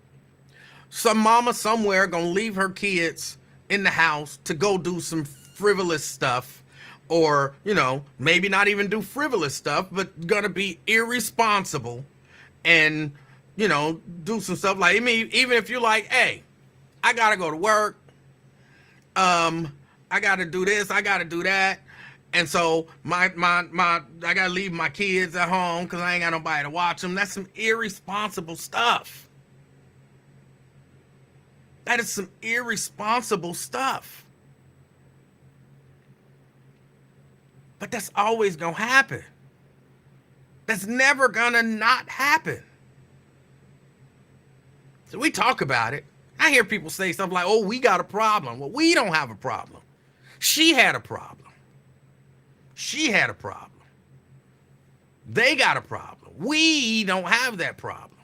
Some mama somewhere gonna leave her kids in the house to go do some frivolous stuff, or, you know, maybe not even do frivolous stuff, but gonna be irresponsible and, you know, do some stuff like, I mean, even if you're like, hey, I gotta go to work, I gotta do this, I gotta do that, and so my I gotta leave my kids at home because I ain't got nobody to watch them. That's some irresponsible stuff. That is some irresponsible stuff. But that's always gonna happen. That's never gonna not happen. So we talk about it. I hear people say stuff like, oh, we got a problem. Well, we don't have a problem. She had a problem. She had a problem. They got a problem. We don't have that problem.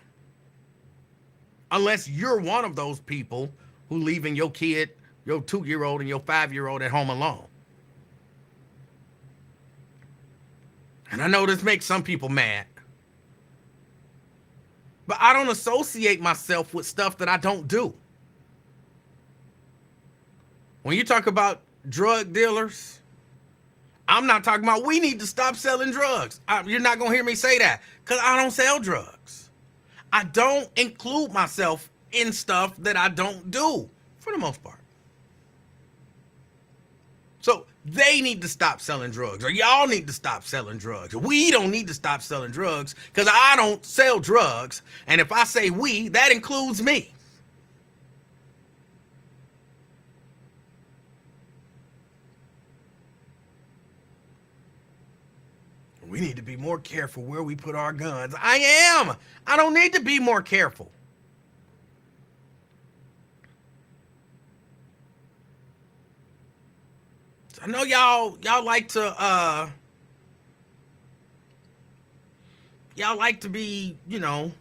Unless you're one of those people who leaving your kid, your 2-year-old and your 5-year-old at home alone. And I know this makes some people mad. But I don't associate myself with stuff that I don't do. When you talk about drug dealers, I'm not talking about we need to stop selling drugs. You're not going to hear me say that because I don't sell drugs. I don't include myself in stuff that I don't do for the most part. So they need to stop selling drugs, or y'all need to stop selling drugs. We don't need to stop selling drugs because I don't sell drugs. And if I say we, that includes me. We need to be more careful where we put our guns. I am. I don't need to be more careful. I know y'all like to be, you know,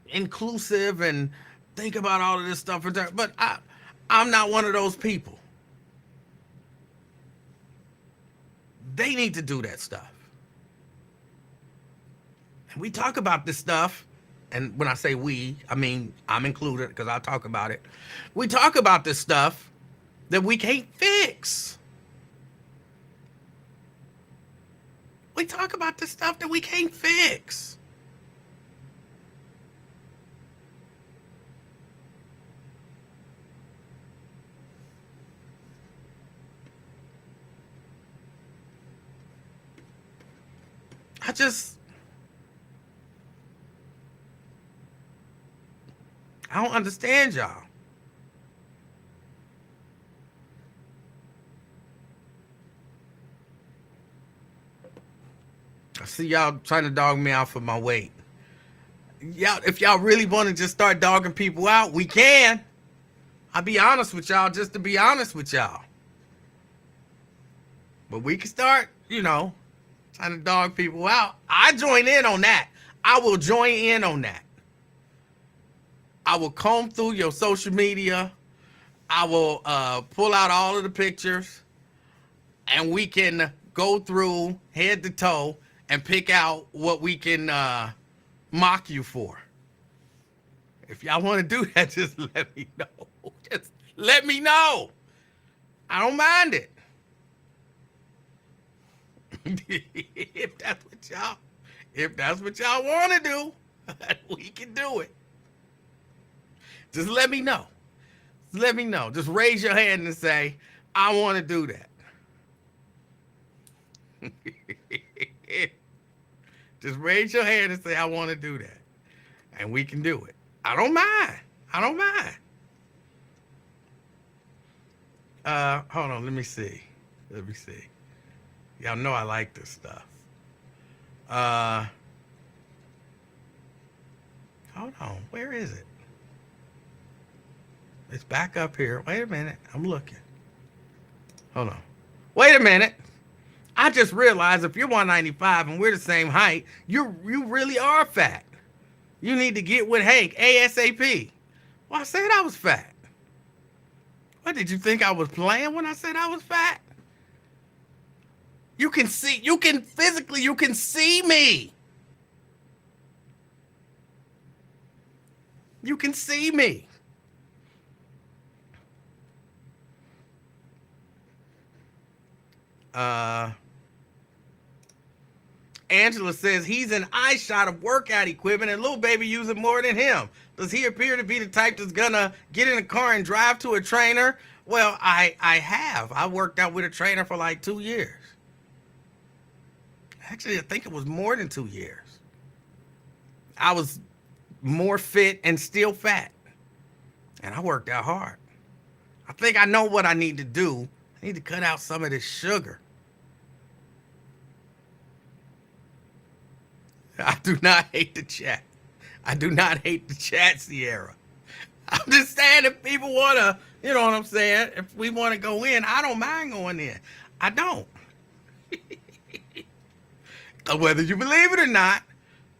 inclusive and think about all of this stuff, but I'm not one of those people. They need to do that stuff. And we talk about this stuff, and when I say we, I mean I'm included because I talk about it. We talk about this stuff that we can't fix. We talk about the stuff that we can't fix. I don't understand y'all. I see y'all trying to dog me out for my weight. Y'all, if y'all really want to just start dogging people out, we can. I'll be honest with y'all, just to be honest with y'all. But we can start, you know, trying to dog people out. I join in on that. I will join in on that. I will comb through your social media. I will pull out all of the pictures, and we can go through head to toe and pick out what we can mock you for. If y'all want to do that, just let me know. Just let me know. I don't mind it. If that's what y'all want to do, we can do it. Just let me know. Let me know. Just raise your hand and say, I want to do that. Just raise your hand and say, I want to do that. And we can do it. I don't mind. I don't mind. Hold on. Let me see. Y'all know I like this stuff. Hold on. Where is it? It's back up here. Wait a minute. I'm looking. Hold on. Wait a minute. I just realized if you're 195 and we're the same height, you really are fat. You need to get with Hank ASAP. Well, I said I was fat. What, did you think I was playing when I said I was fat? You can see me. You can see me. Angela says he's an eye shot of workout equipment and little baby using more than him. Does he appear to be the type that's gonna get in a car and drive to a trainer? Well, I have. I worked out with a trainer for like 2 years. Actually, I think it was more than 2 years. I was more fit and still fat. And I worked out hard. I think I know what I need to do. I need to cut out some of this sugar. I do not hate the chat. I do not hate the chat, Sierra. I'm just saying if people want to, you know what I'm saying? If we want to go in, I don't mind going in. I don't. Whether you believe it or not,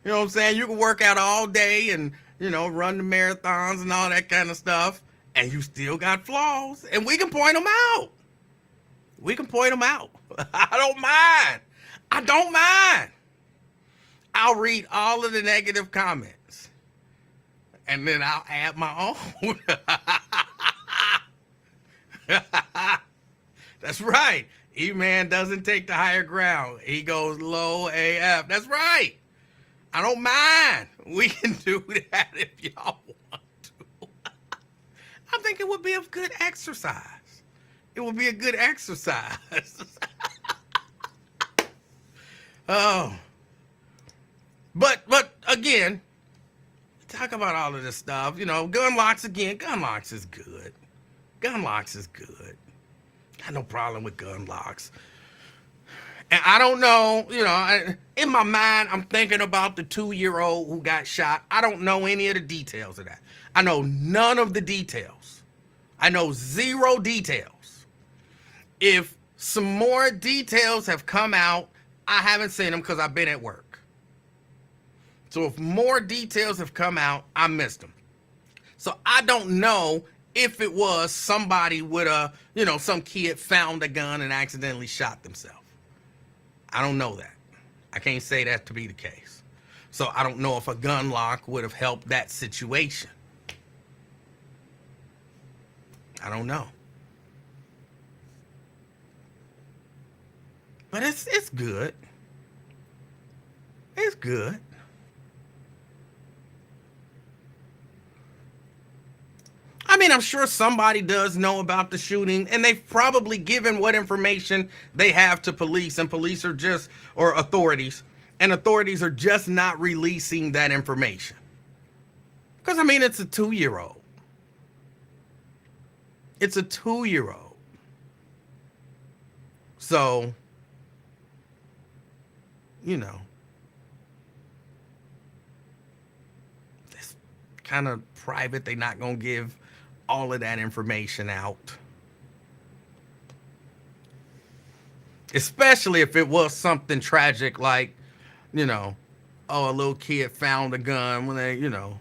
you know what I'm saying? You can work out all day and, you know, run the marathons and all that kind of stuff, and you still got flaws, and we can point them out. We can point them out. I don't mind. I don't mind. I'll read all of the negative comments, and then I'll add my own. That's right. E-Man doesn't take the higher ground. He goes low AF. That's right. I don't mind. We can do that if y'all want to. I think it would be a good exercise. It would be a good exercise. Oh. But again, talk about all of this stuff. You know, gun locks again. Gun locks is good. Gun locks is good. Got no problem with gun locks. And I don't know, you know, in my mind, I'm thinking about the 2-year-old who got shot. I don't know any of the details of that. I know none of the details. I know 0 details. If some more details have come out, I haven't seen them because I've been at work. So if more details have come out, I missed them. So I don't know if it was somebody with a, you know, some kid found a gun and accidentally shot themselves. I don't know that. I can't say that to be the case. So I don't know if a gun lock would have helped that situation. I don't know. But it's good. It's good. I mean, I'm sure somebody does know about the shooting, and they've probably given what information they have to police, and police are just, or authorities, and authorities are just not releasing that information. Because, I mean, it's a 2-year-old. It's a 2-year-old. So, you know, it's kind of private. They're not going to give all of that information out. Especially if it was something tragic like, you know, oh, a little kid found a gun when they, you know,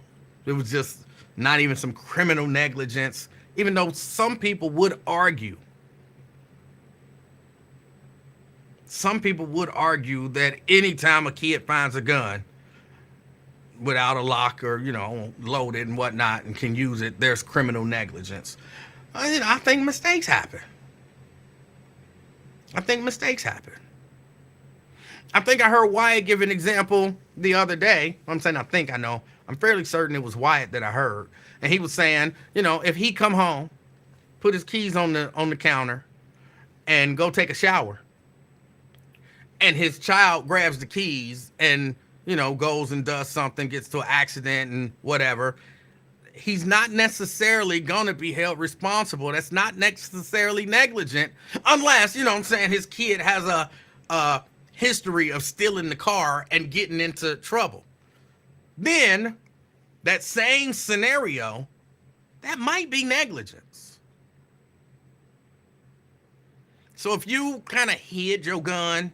it was just not even some criminal negligence, even though some people would argue. Some people would argue that anytime a kid finds a gun without a lock or, you know, loaded and whatnot and can use it, there's criminal negligence. I think mistakes happen. I think I heard Wyatt give an example the other day. I'm saying I think I know. I'm fairly certain it was Wyatt that I heard. And he was saying, you know, if he come home, put his keys on the counter and go take a shower, and his child grabs the keys and, you know, goes and does something, gets to an accident and whatever, he's not necessarily going to be held responsible. That's not necessarily negligent unless, you know what I'm saying, his kid has a history of stealing the car and getting into trouble. Then that same scenario, that might be negligence. So if you kind of hid your gun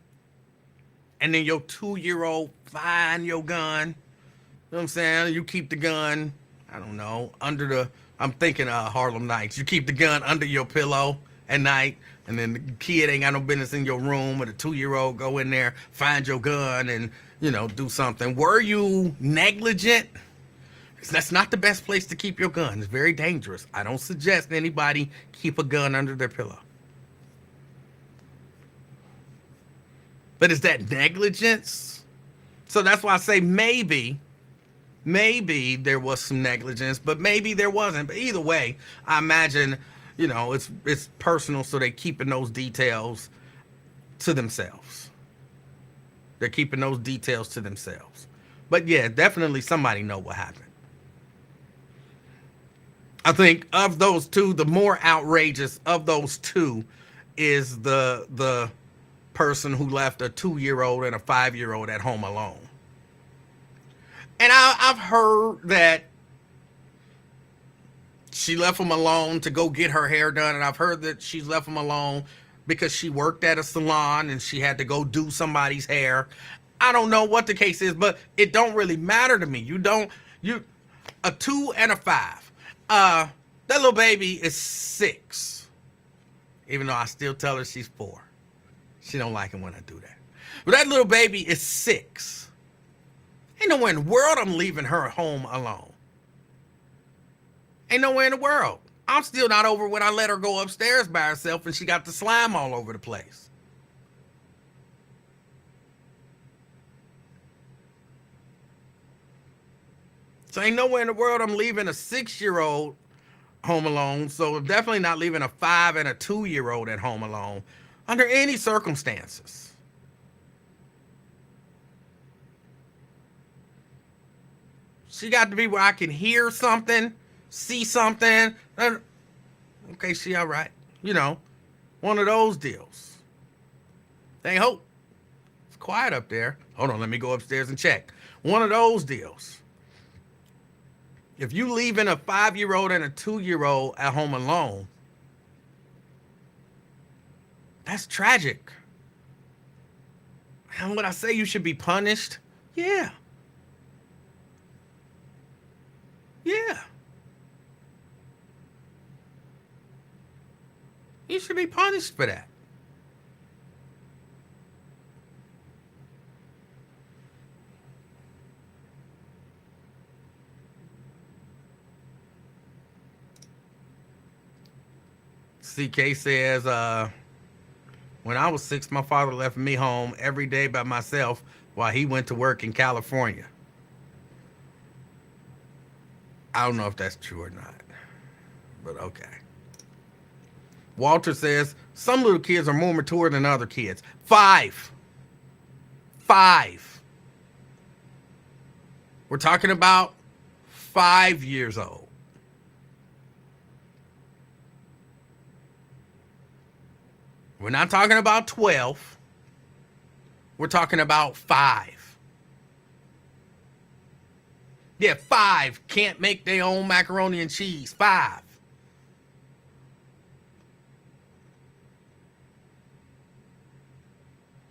and then your 2-year-old find your gun, you know what I'm saying? You keep the gun, I don't know, under the, I'm thinking Harlem Nights. You keep the gun under your pillow at night, and then the kid ain't got no business in your room, or the 2-year-old go in there, find your gun, and, you know, do something. Were you negligent? That's not the best place to keep your gun. It's very dangerous. I don't suggest anybody keep a gun under their pillow. But is that negligence? So that's why I say maybe there was some negligence, but maybe there wasn't. But either way, I imagine, you know, it's personal, so they're keeping those details to themselves. They're keeping those details to themselves. But yeah, definitely somebody know what happened. I think of those two, the more outrageous of those two is the person who left a 2-year-old and a 5-year-old at home alone. And I've heard that she left them alone to go get her hair done, and I've heard that she's left them alone because she worked at a salon and she had to go do somebody's hair. I don't know what the case is, but it don't really matter to me. A 2 and a 5. That little baby is 6. Even though I still tell her she's 4. She don't like it when I do that. But that little baby is 6. Ain't nowhere in the world I'm leaving her home alone. Ain't nowhere in the world. I'm still not over when I let her go upstairs by herself and she got the slime all over the place. So ain't nowhere in the world I'm leaving a 6-year-old home alone. So definitely not leaving a 5 and a 2-year-old at home alone under any circumstances. She got to be where I can hear something, see something. Okay, she all right. You know, one of those deals. Dang hope. It's quiet up there. Hold on, let me go upstairs and check. One of those deals. If you leaving a 5-year-old and a 2-year-old at home alone, that's tragic. And would I say you should be punished? Yeah. Yeah. You should be punished for that. CK says, when I was 6, my father left me home every day by myself while he went to work in California. I don't know if that's true or not, but okay. Walter says, some little kids are more mature than other kids. 5. We're talking about 5 years old. We're not talking about 12. We're talking about 5. Yeah, 5 can't make their own macaroni and cheese. 5.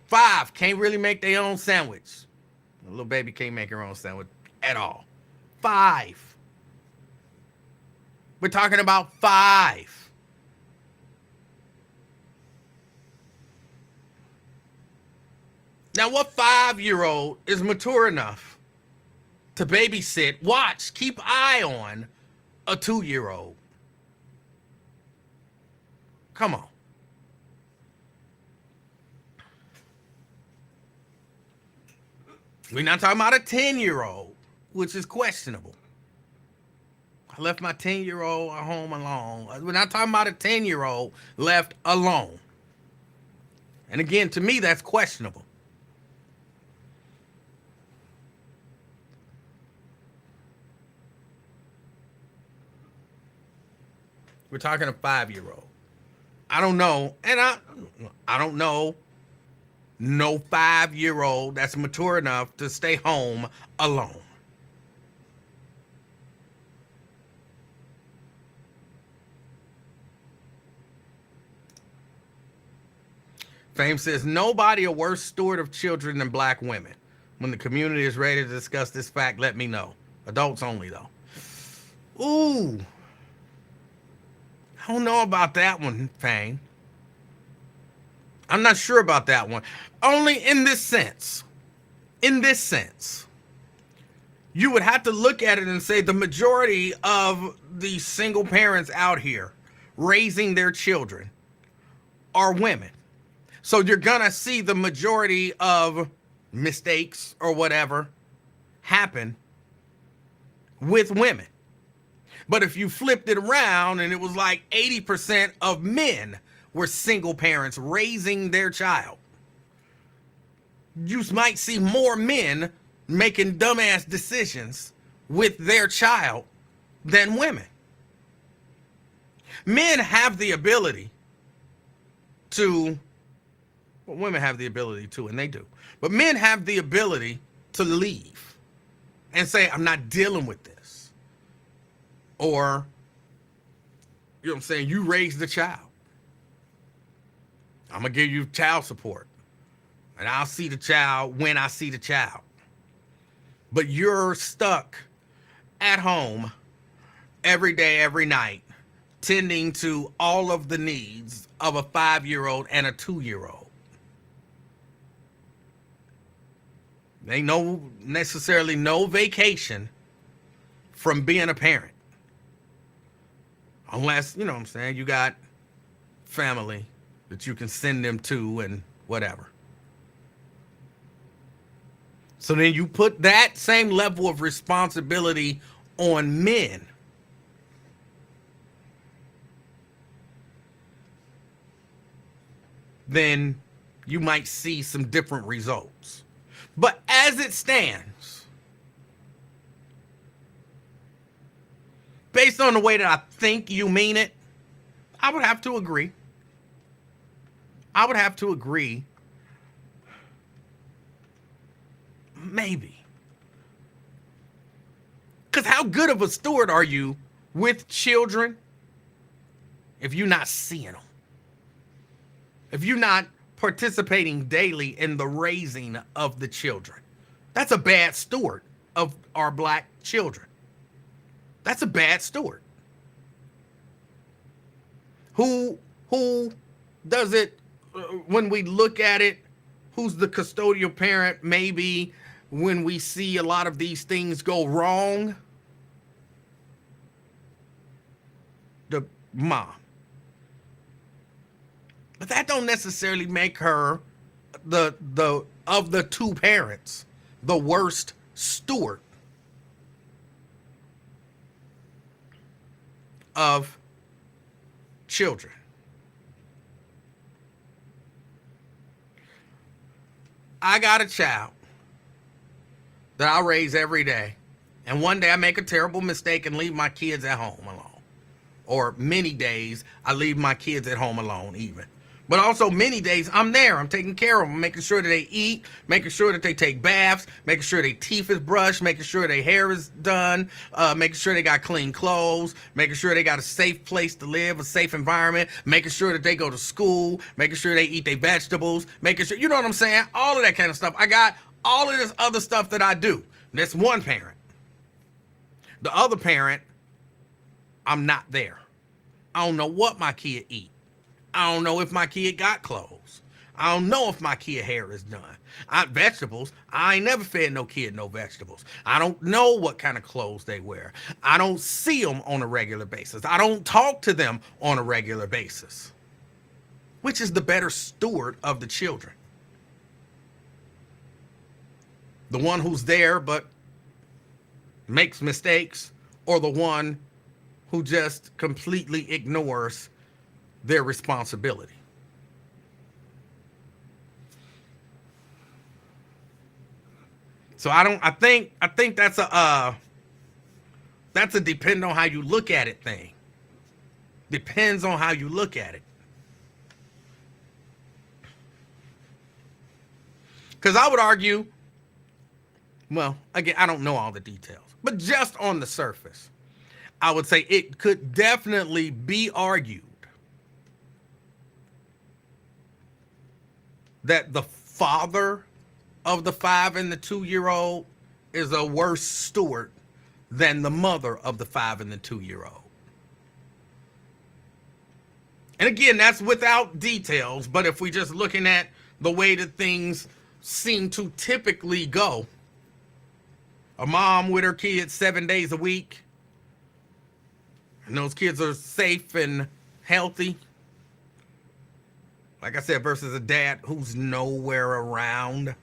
Five can't really make their own sandwich. The little baby can't make her own sandwich at all. 5. We're talking about 5. Now, what 5-year-old is mature enough to babysit, watch, keep eye on a 2-year-old? Come on. We're not talking about a 10-year-old, which is questionable. I left my 10-year-old at home alone. We're not talking about a 10-year-old left alone. And again, to me, that's questionable. We're talking a 5-year-old. I don't know, and I don't know no 5-year-old that's mature enough to stay home alone. Fame says, nobody a worse steward of children than black women. When the community is ready to discuss this fact, let me know. Adults only, though. Ooh. I don't know about that one, Fame. I'm not sure about that one. Only in this sense. In this sense. You would have to look at it and say the majority of the single parents out here raising their children are women. So you're going to see the majority of mistakes or whatever happen with women. But if you flipped it around and it was like 80% of men were single parents raising their child, you might see more men making dumbass decisions with their child than women. Men have the ability to, well, women have the ability to, and they do, but men have the ability to leave and say, I'm not dealing with this. Or, you know what I'm saying, you raise the child. I'm going to give you child support. And I'll see the child when I see the child. But you're stuck at home every day, every night, tending to all of the needs of a 5-year-old and a 2-year-old. Ain't no necessarily no vacation from being a parent. Unless, you know what I'm saying, you got family that you can send them to and whatever. So then you put that same level of responsibility on men. Then you might see some different results. But as it stands, based on the way that I think you mean it, I would have to agree. I would have to agree. Maybe. Because how good of a steward are you with children if you're not seeing them? If you're not participating daily in the raising of the children? That's a bad steward of our black children. That's a bad steward. Who does it, when we look at it, who's the custodial parent maybe when we see a lot of these things go wrong? The mom. But that don't necessarily make her the of the two parents the worst steward of children. I got a child that I raise every day, and one day I make a terrible mistake and leave my kids at home alone. Or many days I leave my kids at home alone even. But also many days I'm there. I'm taking care of them, making sure that they eat, making sure that they take baths, making sure their teeth is brushed, making sure their hair is done, making sure they got clean clothes, making sure they got a safe place to live, a safe environment, making sure that they go to school, making sure they eat their vegetables, making sure, you know what I'm saying? All of that kind of stuff. I got all of this other stuff that I do. That's one parent. The other parent, I'm not there. I don't know what my kid eat. I don't know if my kid got clothes. I don't know if my kid hair is done. Vegetables, I ain't never fed no kid no vegetables. I don't know what kind of clothes they wear. I don't see them on a regular basis. I don't talk to them on a regular basis. Which is the better steward of the children? The one who's there but makes mistakes, or the one who just completely ignores their responsibility? So I think that's a depend on how you look at it thing. Depends on how you look at it. Because I would argue, well, again, I don't know all the details, but just on the surface, I would say it could definitely be argued that the father of the 5 and the 2-year-old is a worse steward than the mother of the 5 and the 2-year-old. And again, that's without details, but if we just looking at the way that things seem to typically go, a mom with her kids 7 days a week, and those kids are safe and healthy, like I said, versus a dad who's nowhere around.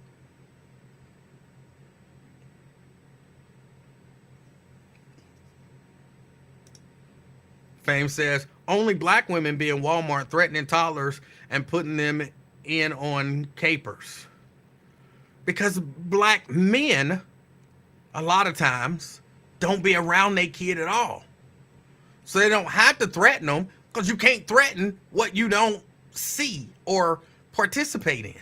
Fame says, only black women be in Walmart threatening toddlers and putting them in on capers. Because black men, a lot of times, don't be around their kid at all. So they don't have to threaten them, because you can't threaten what you don't see or participate in.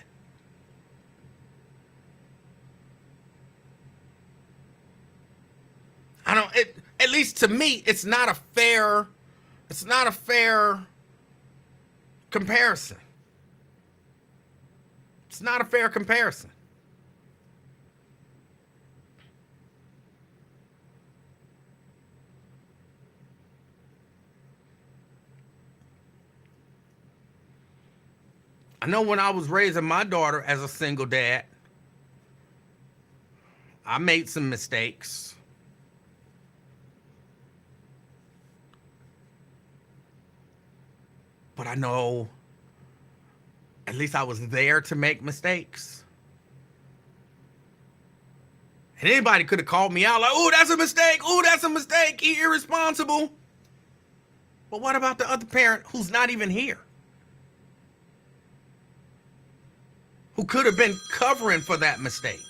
At least to me, it's not a fair comparison. It's not a fair comparison. I know when I was raising my daughter as a single dad, I made some mistakes. But I know at least I was there to make mistakes. And anybody could have called me out like, oh, that's a mistake. Oh, that's a mistake. You're irresponsible. But what about the other parent who's not even here? Who could have been covering for that mistake?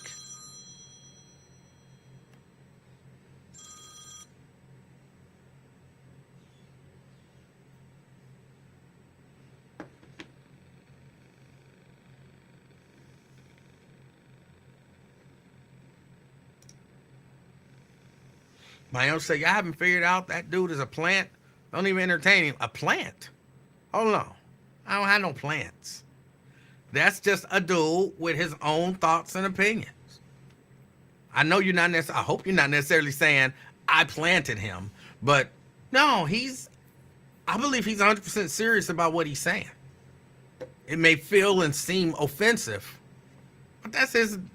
My aunt said, I haven't figured out that dude is a plant. Don't even entertain him. A plant? Hold on. I don't have no plants. That's just a dude with his own thoughts and opinions. I know you're not necessarily, I hope you're not necessarily saying I planted him, but no, I believe he's 100% serious about what he's saying. It may feel and seem offensive, but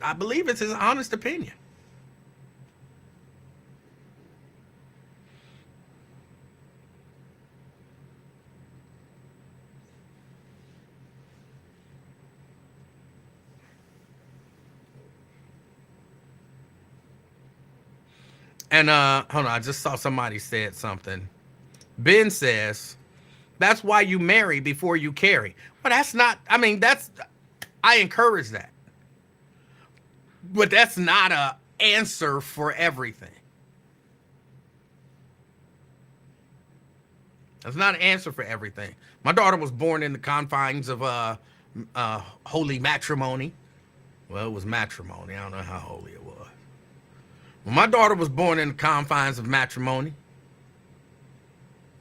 I believe it's his honest opinion. And hold on, I just saw somebody said something. Ben says, that's why you marry before you carry. But that's not, I encourage that. But that's not a answer for everything. That's not an answer for everything. My daughter was born in the confines of holy matrimony. Well, it was matrimony. I don't know how holy it was. Well, my daughter was born in the confines of matrimony.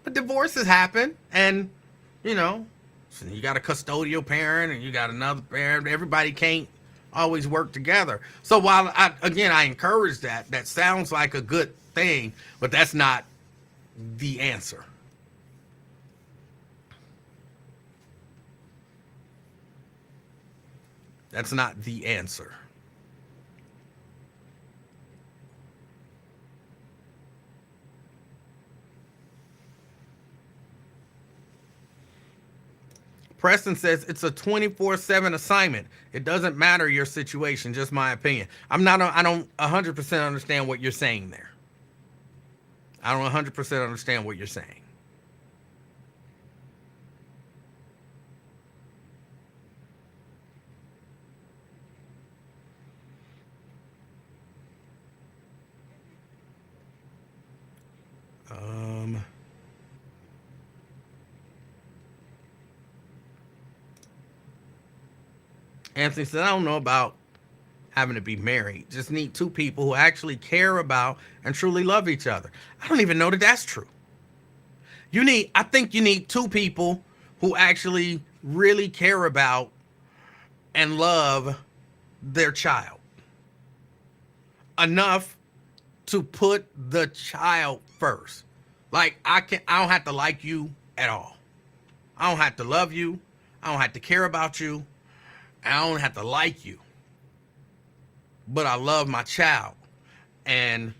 But divorces happen, and, so you got a custodial parent, and you got another parent. Everybody can't always work together. So while, I encourage that, that sounds like a good thing, but that's not the answer. That's not the answer. Preston says it's a 24/7 assignment. It doesn't matter your situation, just my opinion. I don't 100% understand what you're saying there. I don't 100% understand what you're saying. Anthony said, I don't know about having to be married. Just need two people who actually care about and truly love each other. I don't even know that that's true. I think you need two people who actually really care about and love their child enough to put the child first. Like I don't have to like you at all. I don't have to love you. I don't have to care about you. I don't have to like you. But I love my child. And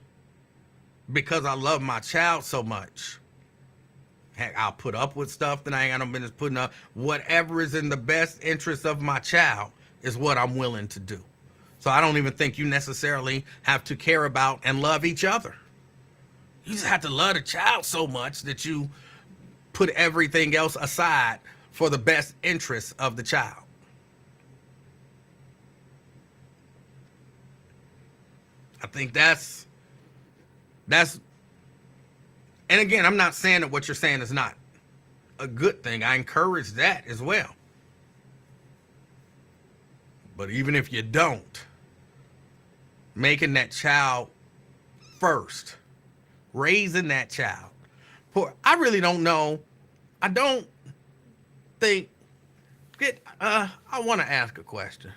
because I love my child so much, heck, I'll put up with stuff that I ain't got no business putting up. Whatever is in the best interest of my child is what I'm willing to do. So I don't even think you necessarily have to care about and love each other. You just have to love the child so much that you put everything else aside for the best interest of the child. I think that's, and again, I'm not saying that what you're saying is not a good thing. I encourage that as well. But even if you don't, making that child first, raising that child. I really don't know. I don't think, I want to ask a question.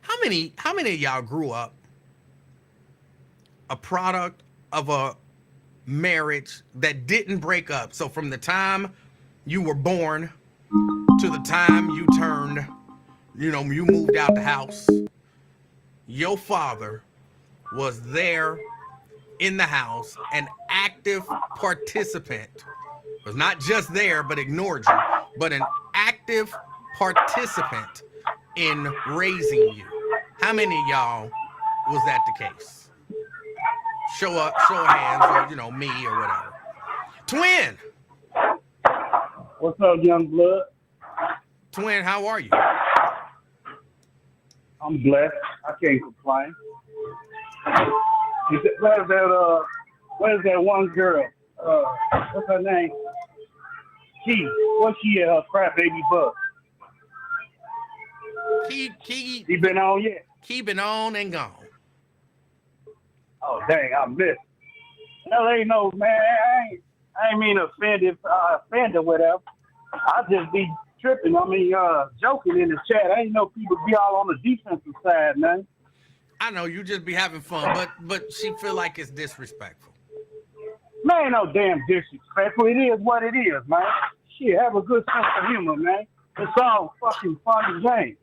How many of y'all grew up a product of a marriage that didn't break up? So from the time you were born to the time you turned, you moved out the house, your father was there in the house, an active participant, was not just there but ignored you, but an active participant in raising you. How many of y'all was that the case? Show of hands, or me or whatever. Twin. What's up, young blood? Twin, how are you? I'm blessed. I can't complain. Where's that one girl? What's her name? What's she at her crap baby butt? Key been on yet? Key been on and gone. Oh dang, I missed. That ain't no man. I ain't mean to offend or whatever. I just be tripping. Joking in the chat. I ain't know people be all on the defensive side, man. I know you just be having fun, but she feel like it's disrespectful. Man, no damn disrespectful. It is what it is, man. Shit, have a good sense of humor, man. It's all fucking fun and game.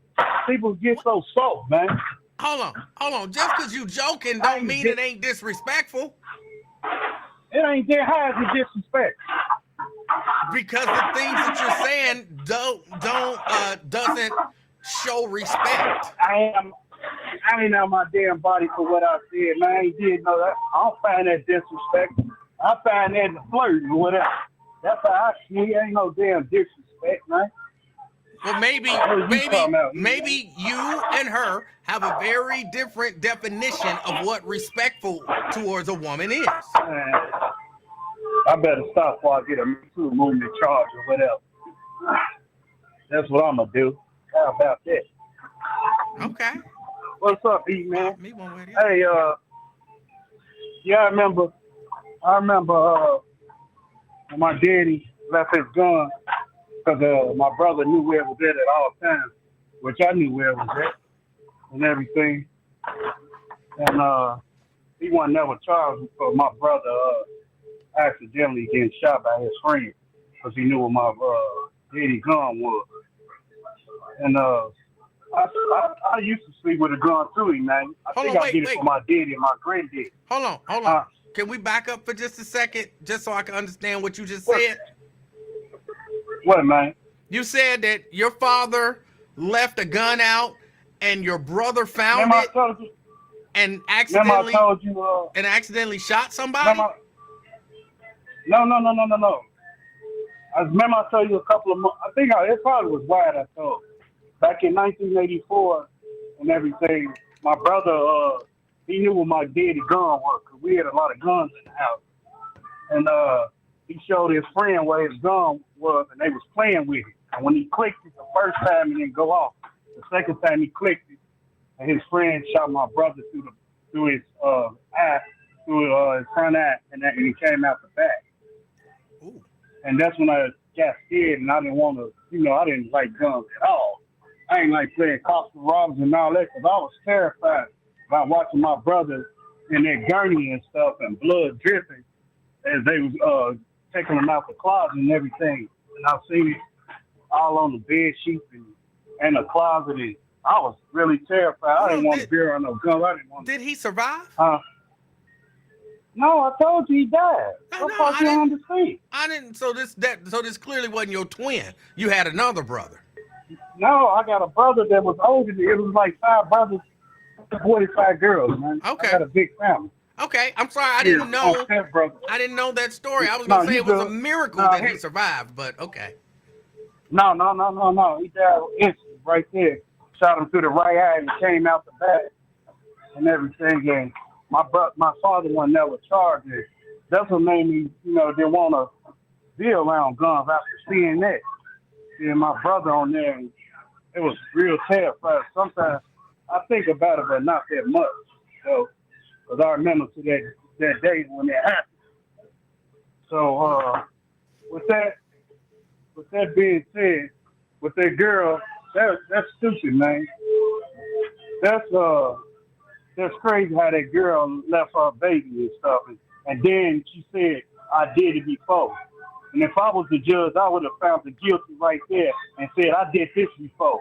People get so soft, man. Hold on. Just because you joking don't mean it ain't disrespectful. It ain't that high as a disrespect. Because the things that you're saying doesn't show respect. I ain't on my damn body for what I said, man. I ain't did no that. I don't find that disrespect. I find that flirting or whatever. That's how I see it. Ain't no damn disrespect, man. Well, maybe you and her have a very different definition of what respectful towards a woman is. Man, I better stop before I get a movement charge or whatever. That's what I'm gonna do. How about that? Okay. What's up, E man? Me one way. Hey, yeah, I remember when my daddy left his gun because my brother knew where it was at all times, which I knew where it was at and everything. And he wasn't never charged for my brother accidentally getting shot by his friend because he knew where my daddy gun was. And I used to sleep with a gun too, man. I did it for my daddy and my granddaddy. Hold on. Can we back up for just a second, just so I can understand what you just said? What, man? You said that your father left a gun out and your brother found it and accidentally shot somebody? No. I remember I told you a couple of months. I think it probably was Wyatt I told. Back in 1984 and everything, my brother, he knew where my daddy gun was because we had a lot of guns in the house. And he showed his friend where his gun was, and they was playing with it. And when he clicked it the first time, it didn't go off. The second time he clicked it, and his friend shot my brother through his eye, through his front eye, and he came out the back. Ooh. And that's when I got scared, and I didn't want to, I didn't like guns at all. I ain't like playing cops and robbers and all that because I was terrified about watching my brothers in their gurney and stuff and blood dripping as they was taking them out the closet and everything. And I seen it all on the bed sheets and the closet. And I was really terrified. I didn't want to be around no guns. I didn't want. Did he survive? No, I told you he died. No, What fuck you don't understand? I didn't. So this clearly wasn't your twin. You had another brother. No, I got a brother that was older. It was like 5 brothers, 45 girls, man. Okay. I got a big family. Okay, I'm sorry. I didn't know. I didn't know that story. I was gonna say it was a miracle that he survived, but okay. No. He died instantly right there. Shot him through the right eye and came out the back and everything. And my father wasn't never charged. That's what made me, didn't want to be around guns after seeing that. Seeing my brother on there, and it was real terrifying. Sometimes I think about it, but not that much. So, because I remember to that day when it happened. So, with that being said, with that girl, that's stupid, man. That's crazy how that girl left her baby and stuff, and then she said, "I did it before." And if I was the judge, I would have found the guilty right there and said, "I did this before."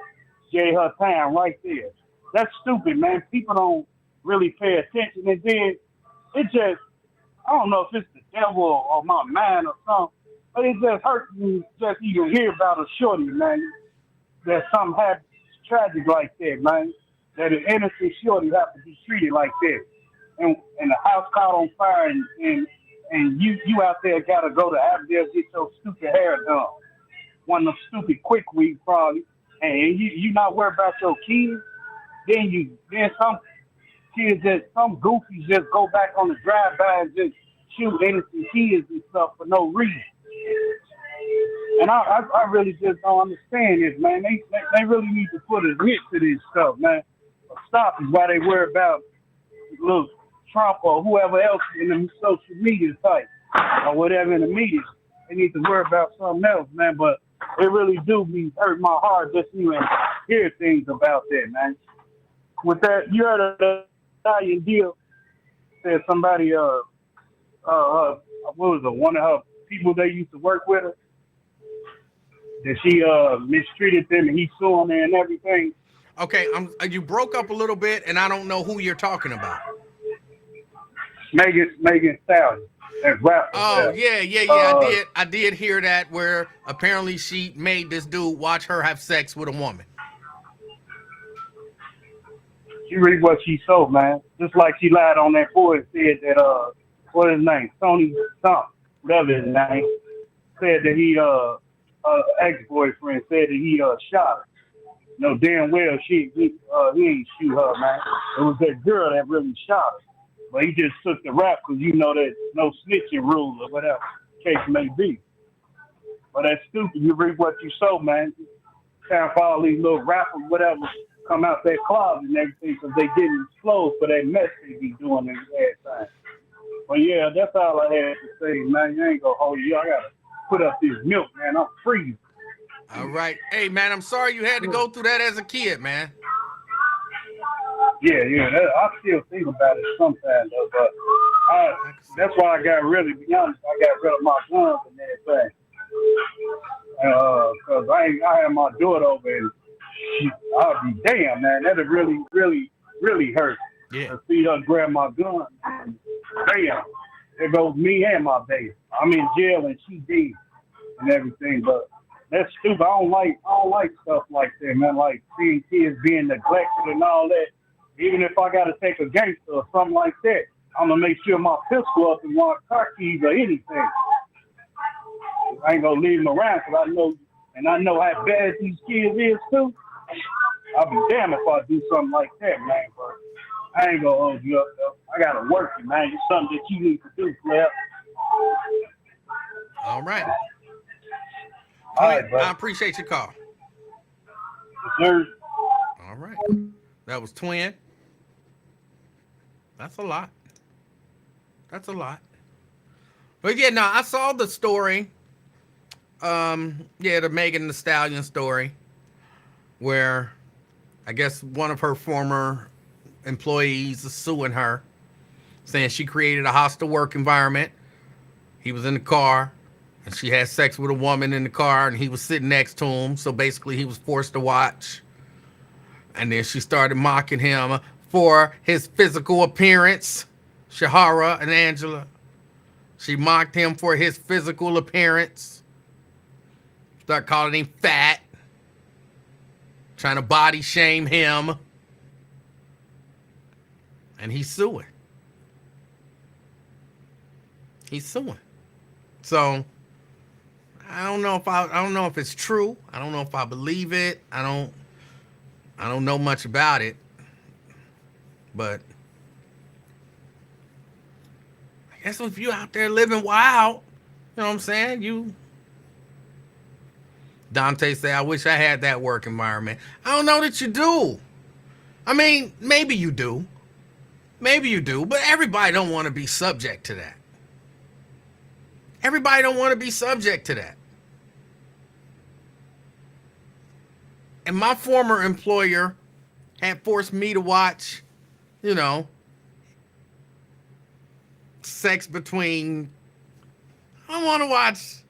Gave her time right there. That's stupid, man. People don't really pay attention, and then it just, I don't know if it's the devil or my mind or something, but it just hurts me just even hear about a shorty, man. That something happens tragic like that, man. That an innocent shorty have to be treated like that, and the house caught on fire, and you out there gotta go to Avondale get your stupid hair done. One of them stupid quick weed probably, and you not worried about your kids. Then some kids some goofies just go back on the drive-by and just shoot innocent kids and stuff for no reason. And I really just don't understand this, man. They really need to put a hit to this stuff, man. Stop is why they worry about little Trump or whoever else in the social media type or whatever in the media. They need to worry about something else, man. But it really do be hurt my heart just even hear things about that, man. With that, you heard of the Italian deal? Said somebody, what was it? One of her people they used to work with her, that she mistreated them and he sued them and everything. Okay, you broke up a little bit, and I don't know who you're talking about. Megan Stallion. Oh, yeah. I did hear that, where apparently she made this dude watch her have sex with a woman. She really what she sold, man. Just like she lied on that boy and said that what his name? Tony something, whatever his name, said that he ex-boyfriend said that he shot her. No, damn well he ain't shoot her, man. It was that girl that really shot her. But he just took the rap because that no snitching rule or whatever case may be. But that's stupid. You read what you sow, man. Time for all these little rappers, whatever, come out their closet and everything because they getting exposed for that mess they be doing in the time. But yeah, that's all I had to say, man. You ain't gonna hold you. I gotta put up this milk, man. I'm freezing. All right. Hey, man, I'm sorry you had to go through that as a kid, man. Yeah. I still think about it sometimes, though, but that's why I got really, be honest, I got rid of my guns and everything. Because I had my daughter over and I'll be damn, man. That'd really, really, really hurt. Yeah. To see her grab my gun. And bam. There goes me and my baby. I'm in jail and she dead and everything, but that's stupid. I don't like stuff like that, man. Like seeing kids being neglected and all that. Even if I got to take a gangster or something like that, I'm gonna make sure my pistol up and my car keys or anything. I ain't gonna leave them around because I know how bad these kids is too. I'll be damned if I do something like that, man. But I ain't gonna hold you up though. I gotta work it, man. It's something that you need to do, Claire. All right. All right, I appreciate your call. Yes, sir. All right. That was Twin. That's a lot. But yeah, no, I saw the story. The Megan Thee Stallion story, where I guess one of her former employees is suing her, saying she created a hostile work environment. He was in the car, and she had sex with a woman in the car, and he was sitting next to him. So basically, he was forced to watch. And then she started mocking him for his physical appearance. Shahara and Angela. She mocked him for his physical appearance. Start calling him fat. Trying to body shame him. And he's suing. He's suing. So I don't know if it's true. I don't know if I believe it. I don't know much about it. But I guess if you out there living wild, you know what I'm saying? Dante say, I wish I had that work environment. I don't know that you do. I mean, maybe you do. Maybe you do, but everybody don't want to be subject to that. Everybody don't want to be subject to that. And my former employer had forced me to watch, sex between, I don't want to watch,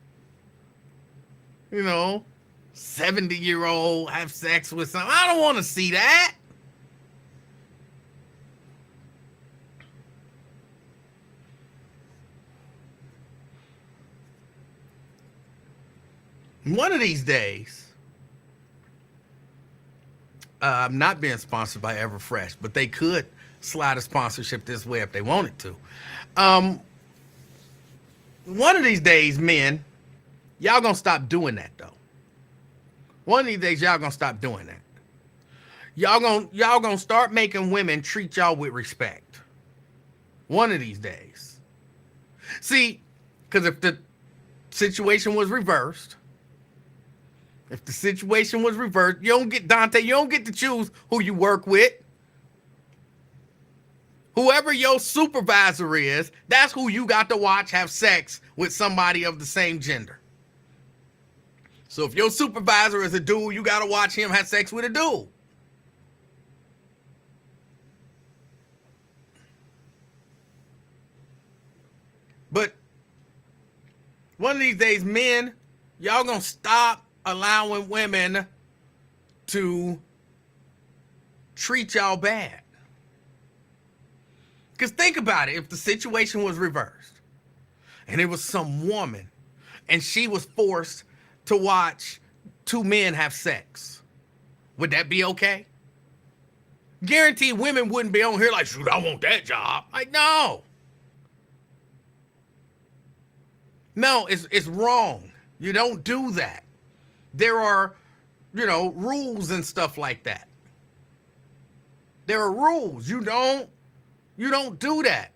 70-year-old have sex with some. I don't want to see that. One of these days, I'm not being sponsored by Everfresh, but they could slide a sponsorship this way if they wanted to. One of these days, men, y'all gonna stop doing that though. One of these days, y'all gonna stop doing that. Y'all gonna start making women treat y'all with respect. One of these days. See, because if the situation was reversed, you don't get, Dante, you don't get to choose who you work with. Whoever your supervisor is, that's who you got to watch have sex with somebody of the same gender. So if your supervisor is a dude, you got to watch him have sex with a dude. But one of these days, men, y'all gonna stop allowing women to treat y'all bad. Because think about it, if the situation was reversed and it was some woman and she was forced to watch two men have sex, would that be okay? Guaranteed women wouldn't be on here like, shoot, I want that job. Like, no. No, it's wrong. You don't do that. There are, rules and stuff like that. There are rules. You don't do that.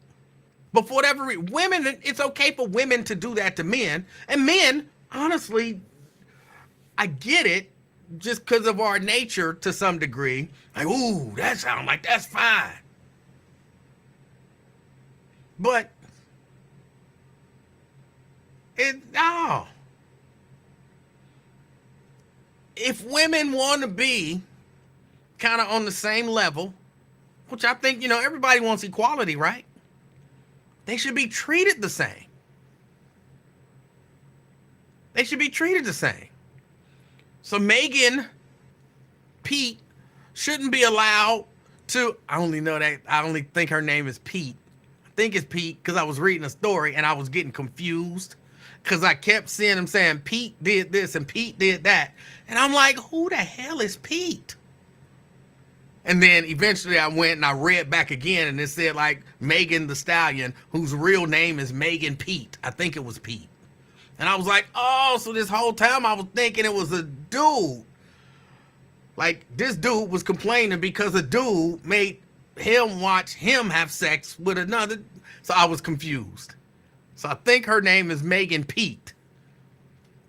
But for whatever reason, women, it's okay for women to do that to men. And men, honestly, I get it just because of our nature to some degree. Like, ooh, that sounds like that's fine. But no. If women want to be kind of on the same level, which I think, everybody wants equality, right? They should be treated the same. They should be treated the same. So Megan Pete shouldn't be allowed to, I only think her name is Pete. I think it's Pete because I was reading a story and I was getting confused because I kept seeing him saying Pete did this and Pete did that. And I'm like, who the hell is Pete? And then eventually I went and I read back again and it said like Megan the Stallion, whose real name is Megan Pete. I think it was Pete. And I was like, oh, so this whole time I was thinking it was a dude. Like this dude was complaining because a dude made him watch him have sex with another. So I was confused. So I think her name is Megan Pete.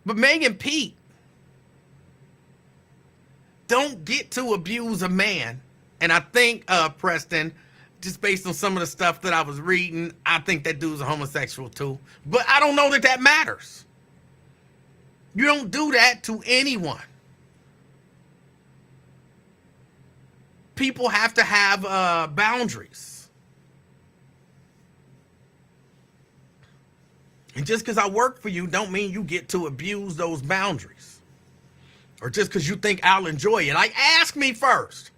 But Megan Pete don't get to abuse a man. And I think, Preston, just based on some of the stuff that I was reading, I think that dude's a homosexual too. But I don't know that matters. You don't do that to anyone. people have to have boundaries. And just because I work for you don't mean you get to abuse those boundaries. Or just because you think I'll enjoy it. Like, ask me first.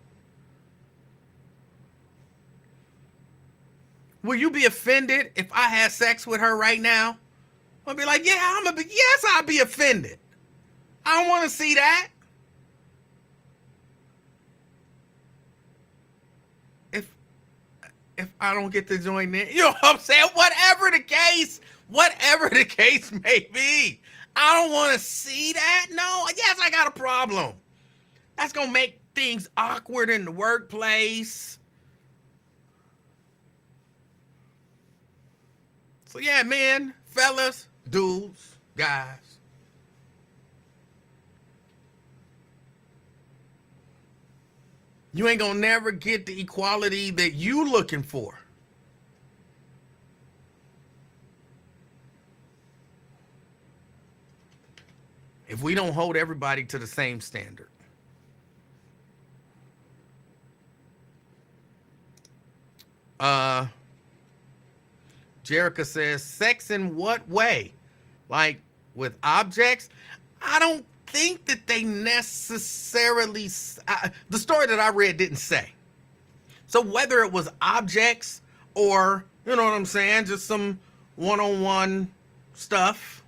Will you be offended if I had sex with her right now? I'll be like, yeah, yes, I'll be offended. I don't want to see that. If I don't get to join in, you know what I'm saying? Whatever the case may be, I don't want to see that. No, yes, I got a problem. That's going to make things awkward in the workplace. So yeah, men, fellas, dudes, guys. You ain't gonna never get the equality that you looking for. If we don't hold everybody to the same standard. Jerica says, sex in what way? Like with objects? I don't think that they necessarily, the story that I read didn't say. So whether it was objects or, you know what I'm saying, just some one-on-one stuff.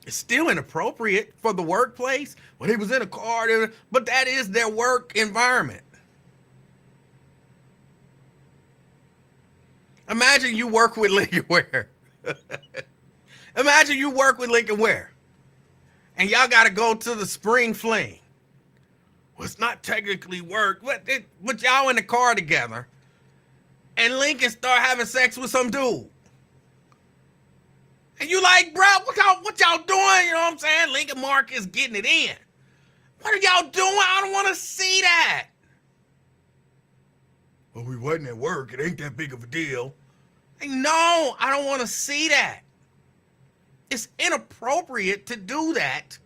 It's still inappropriate for the workplace when he was in a car, but that is their work environment. Imagine you work with Lincoln Ware. Imagine you work with Lincoln Ware. And y'all got to go to the spring fling. Well, it's not technically work, but y'all in the car together. And Lincoln start having sex with some dude. And you like, bro, what y'all doing? You know what I'm saying? Lincoln Mark is getting it in. What are y'all doing? I don't want to see that. Well, we wasn't at work. It ain't that big of a deal. Like, no, I don't want to see that. It's inappropriate to do that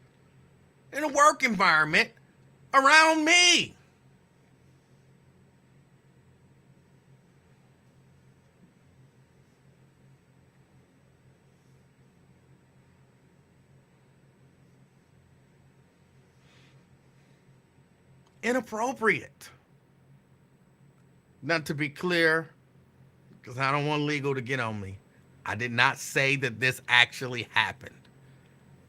in a work environment around me. Inappropriate. Now, to be clear, because I don't want legal to get on me, I did not say that this actually happened.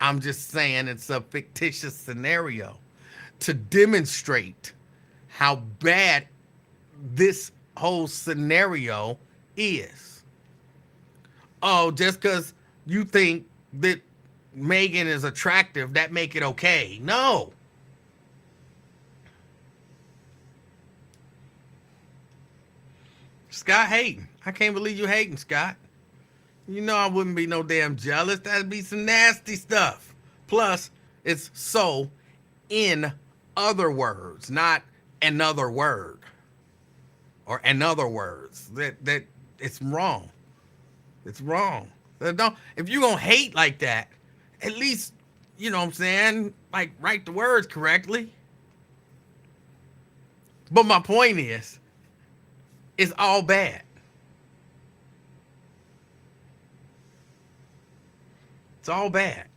I'm just saying it's a fictitious scenario to demonstrate how bad this whole scenario is. Oh, just because you think that Megan is attractive, that make it okay. No. Scott hating. I can't believe you hating, Scott. You know I wouldn't be no damn jealous. That'd be some nasty stuff. Plus, it's so in other words, not another word. Or in other words. That it's wrong. It's wrong. If you're gonna hate like that, at least, you know what I'm saying, like write the words correctly. But my point is, it's all bad. It's all bad.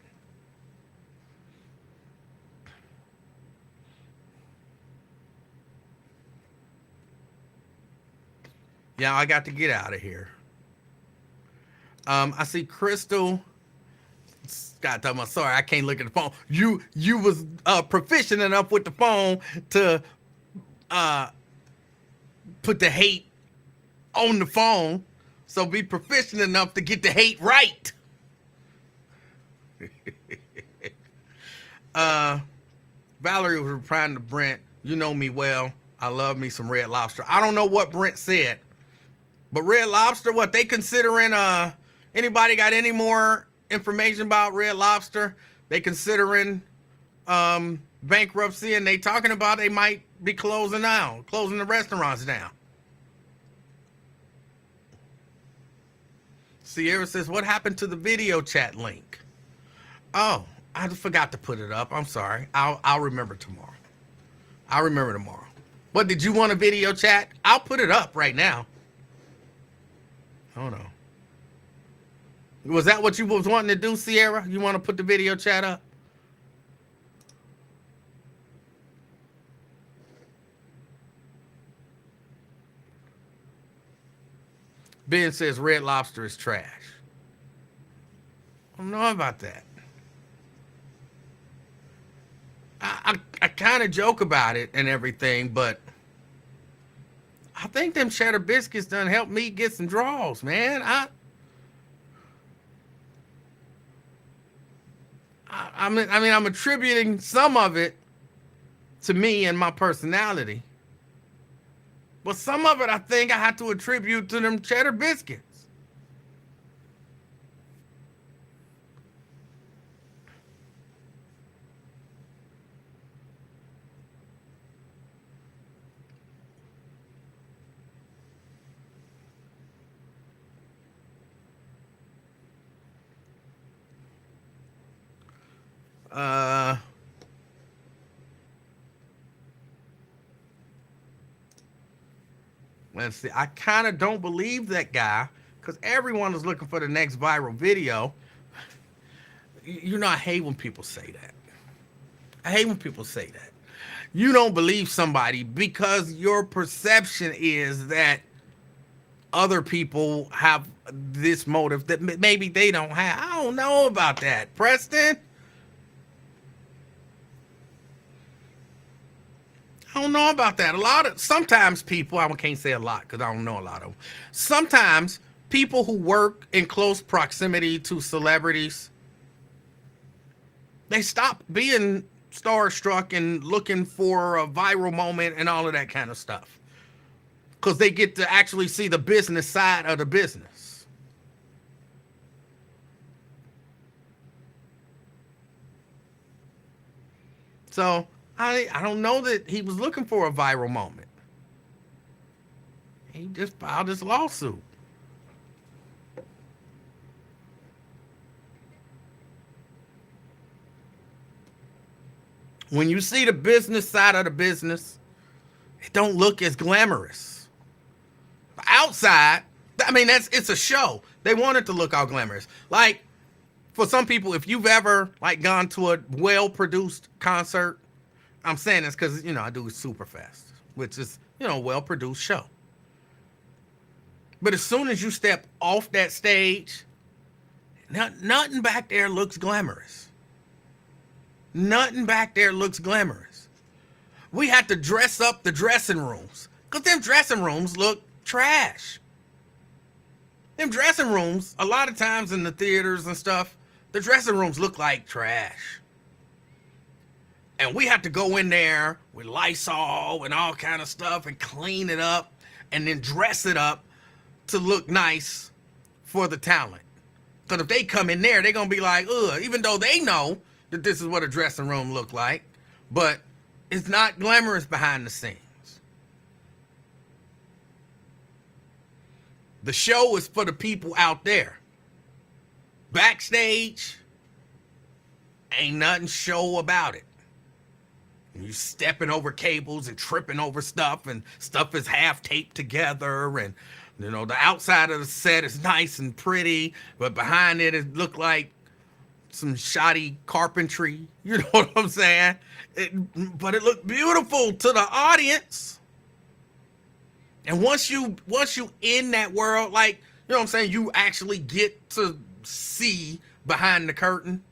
Yeah, I got to get out of here. I see Crystal. Scott talking about, sorry, I can't look at the phone. You was proficient enough with the phone to put the hate on the phone, so be proficient enough to get the hate right. Valerie was replying to Brent, you know me well. I love me some Red Lobster. I don't know what Brent said, but Red Lobster, what they considering, anybody got any more information about Red Lobster? They considering bankruptcy, and they talking about they might be closing the restaurants down. Sierra says, what happened to the video chat link? Oh, I forgot to put it up. I'm sorry. I'll remember tomorrow. I'll remember tomorrow. What, did you want a video chat? I'll put it up right now. Hold on. Was that what you was wanting to do, Sierra? You want to put the video chat up? Ben says Red Lobster is trash. I don't know about that. I kind of joke about it and everything, but I think them cheddar biscuits done helped me get some draws, man. I mean, I'm attributing some of it to me and my personality, but some of it I think I have to attribute to them cheddar biscuits. Let's see. I kind of don't believe that guy because everyone is looking for the next viral video. You know, I hate when people say that. I hate when people say that. You don't believe somebody because your perception is that other people have this motive that maybe they don't have. I don't know about that, Preston. I don't know about that. Sometimes people, I can't say a lot because I don't know a lot of them. Sometimes people who work in close proximity to celebrities, they stop being starstruck and looking for a viral moment and all of that kind of stuff because they get to actually see the business side of the business. So I don't know that he was looking for a viral moment. He just filed this lawsuit. When you see the business side of the business, it don't look as glamorous. Outside, I mean, it's a show. They want it to look all glamorous. Like, for some people, if you've ever gone to a well-produced concert, I'm saying this because, I do Superfest, which is, a well-produced show. But as soon as you step off that stage, nothing back there looks glamorous. Nothing back there looks glamorous. We had to dress up the dressing rooms because them dressing rooms look trash. Them dressing rooms, a lot of times in the theaters and stuff, the dressing rooms look like trash. And we had to go in there with Lysol and all kind of stuff and clean it up and then dress it up to look nice for the talent. Because if they come in there, they're going to be like, ugh, even though they know that this is what a dressing room look like, but it's not glamorous behind the scenes. The show is for the people out there. Backstage, ain't nothing show about it. You stepping over cables and tripping over stuff, and stuff is half taped together, and the outside of the set is nice and pretty, but behind it looked like some shoddy carpentry. You know what I'm saying? But it looked beautiful to the audience. And once you in that world, you know what I'm saying, you actually get to see behind the curtain.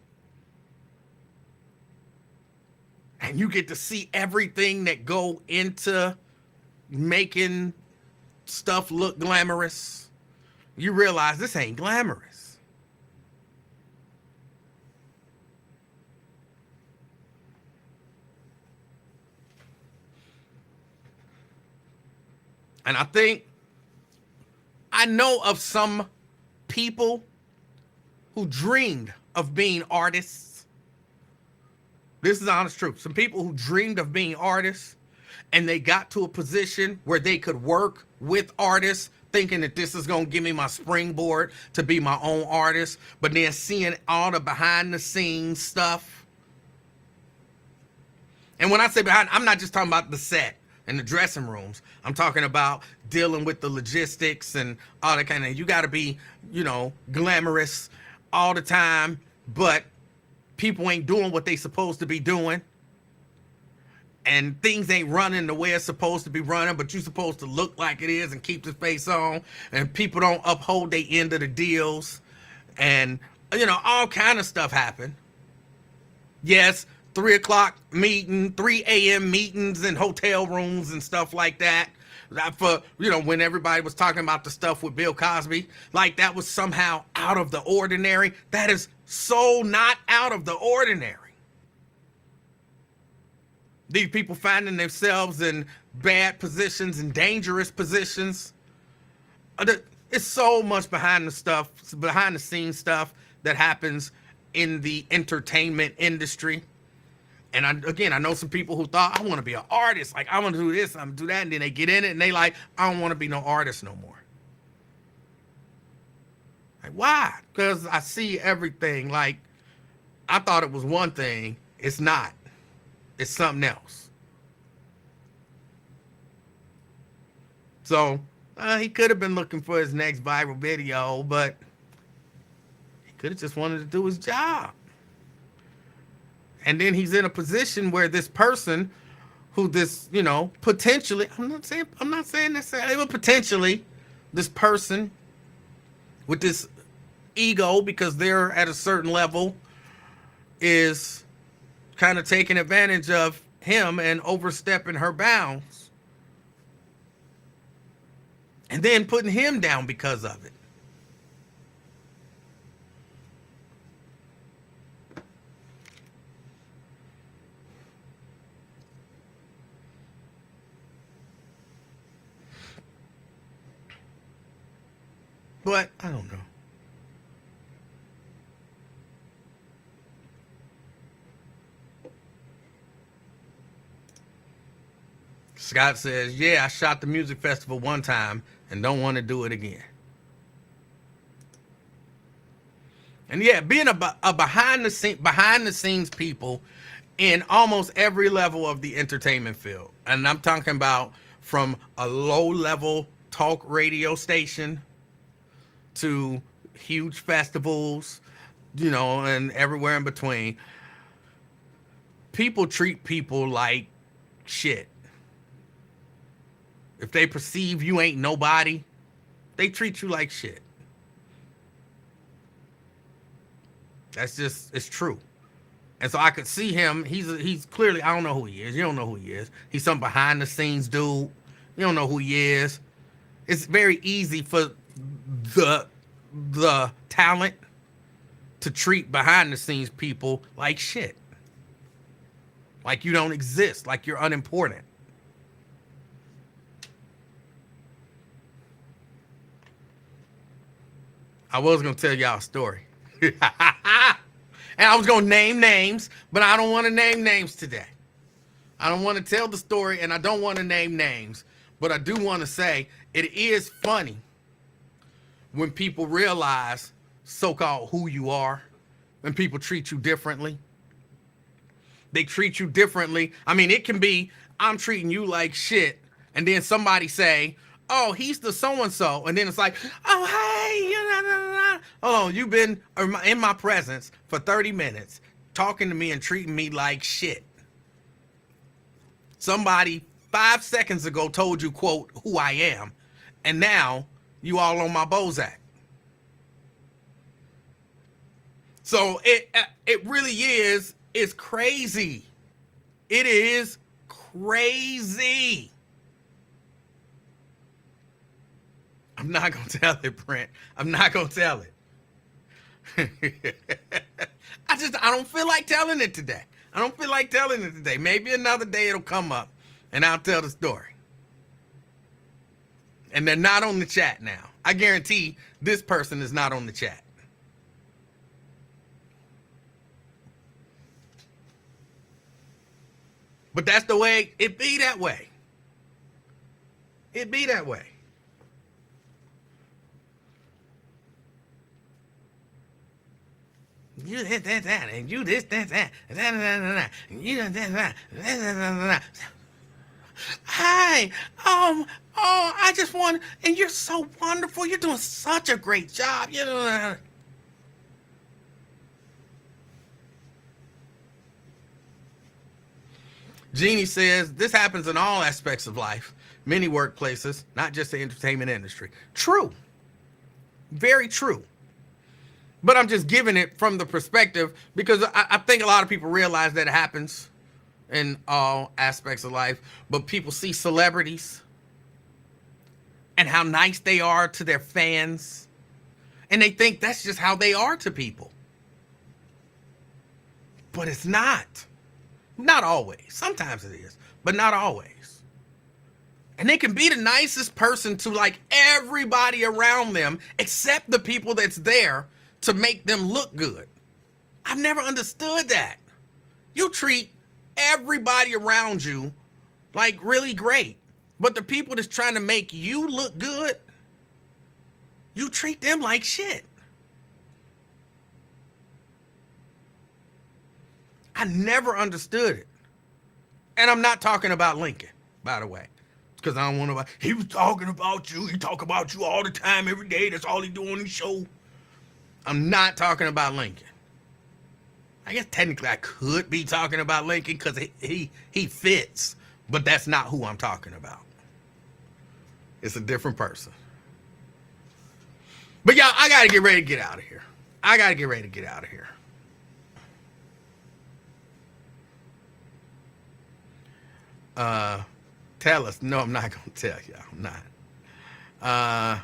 And you get to see everything that go into making stuff look glamorous. You realize this ain't glamorous. And I know of some people who dreamed of being artists. This is the honest truth. Some people who dreamed of being artists and they got to a position where they could work with artists thinking that this is going to give me my springboard to be my own artist, but then seeing all the behind the scenes stuff. And when I say behind, I'm not just talking about the set and the dressing rooms. I'm talking about dealing with the logistics and all that kind of, you got to be, glamorous all the time, but people ain't doing what they supposed to be doing. And things ain't running the way it's supposed to be running, but you're supposed to look like it is and keep the face on. And people don't uphold their end of the deals. And, all kind of stuff happen. Yes, 3 o'clock meeting, 3 a.m. meetings in hotel rooms and stuff like that. For, when everybody was talking about the stuff with Bill Cosby, like that was somehow out of the ordinary. That is so not out of the ordinary. These people finding themselves in bad positions and dangerous positions. It's so much behind the scenes stuff that happens in the entertainment industry. And I know some people who thought, I want to be an artist. Like, I want to do this, I'm going to do that. And then they get in it and they like, I don't want to be no artist no more. Like, why? Because I see everything. Like, I thought it was one thing. It's not. It's something else. So he could have been looking for his next viral video, but he could have just wanted to do his job. And then he's in a position where this person who this, potentially, I'm not saying necessarily, but potentially this person with this ego, because they're at a certain level, is kind of taking advantage of him and overstepping her bounds. And then putting him down because of it. But I don't know. Scott says, yeah, I shot the music festival one time and don't want to do it again. And yeah, being a behind the scenes people in almost every level of the entertainment field. And I'm talking about from a low level talk radio station to huge festivals, and everywhere in between. People treat people like shit. If they perceive you ain't nobody, they treat you like shit. It's true. And so I could see him, he's clearly, I don't know who he is. You don't know who he is. He's some behind the scenes dude. You don't know who he is. It's very easy for the talent to treat behind the scenes people like shit. Like you don't exist, like you're unimportant. I was going to tell y'all a story. And I was going to name names, but I don't want to name names today. I don't want to tell the story, and I don't want to name names. But I do want to say it is funny when people realize so-called who you are, when people treat you differently. They treat you differently. I mean, it can be, I'm treating you like shit, and then somebody say, oh, he's the so-and-so. And then it's like, oh, hey, oh, you've been in my presence for 30 minutes talking to me and treating me like shit. Somebody 5 seconds ago told you, quote, who I am. And now you all on my Bozak. So it really is, it's crazy. It is crazy. I'm not going to tell it, Brent. I'm not going to tell it. I don't feel like telling it today. I don't feel like telling it today. Maybe another day it'll come up and I'll tell the story. And they're not on the chat now. I guarantee this person is not on the chat. But that's the way it be that way. It be that way. you this, that, and you this, that, and you that. Hi, I just want, and you're so wonderful. You're doing such a great job. You know. Jeannie says, this happens in all aspects of life, many workplaces, not just the entertainment industry. True. Very true. But I'm just giving it from the perspective because I think a lot of people realize that it happens in all aspects of life. But people see celebrities and how nice they are to their fans. And they think that's just how they are to people. But it's not. Not always. Sometimes it is, but not always. And they can be the nicest person to like everybody around them except the people that's there to make them look good. I've never understood that. You treat everybody around you like really great, but the people that's trying to make you look good, you treat them like shit. I never understood it. And I'm not talking about Lincoln, by the way. Because I don't want to, he was talking about you. He talk about you all the time, every day. That's all he do on his show. I'm not talking about Lincoln. I guess technically I could be talking about Lincoln because he fits. But that's not who I'm talking about. It's a different person. But y'all, I got to get ready to get out of here. Tell us. No, I'm not gonna tell y'all. I'm not.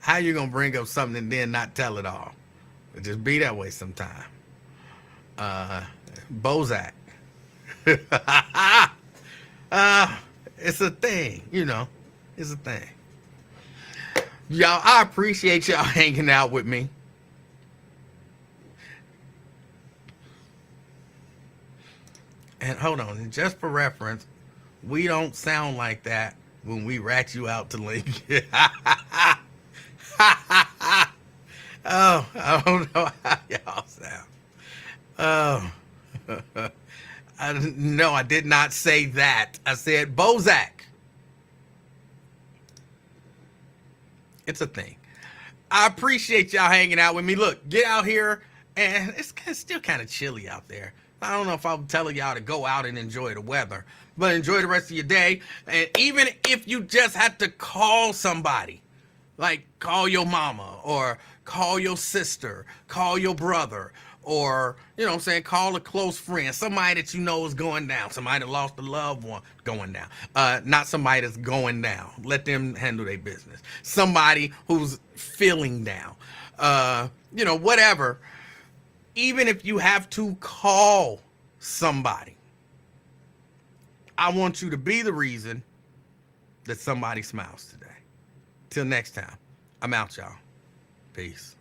How you gonna bring up something and then not tell it all? It just be that way sometime. Bozak. It's a thing, you know. It's a thing. Y'all, I appreciate y'all hanging out with me. And hold on, just for reference, we don't sound like that when we rat you out to Lincoln. Oh, I don't know how y'all sound. Oh. No, I did not say that. I said Bozak. It's a thing. I appreciate y'all hanging out with me. Look, get out here, and it's still kind of chilly out there. I don't know if I'm telling y'all to go out and enjoy the weather, but enjoy the rest of your day. And even if you just have to call somebody, like call your mama or call your sister, call your brother, or, you know what I'm saying, call a close friend, somebody that you know is going down, somebody that lost a loved one going down, not somebody that's going down. Let them handle their business. Somebody who's feeling down, you know, whatever. Even if you have to call somebody, I want you to be the reason that somebody smiles today. Till next time, I'm out, y'all. Peace.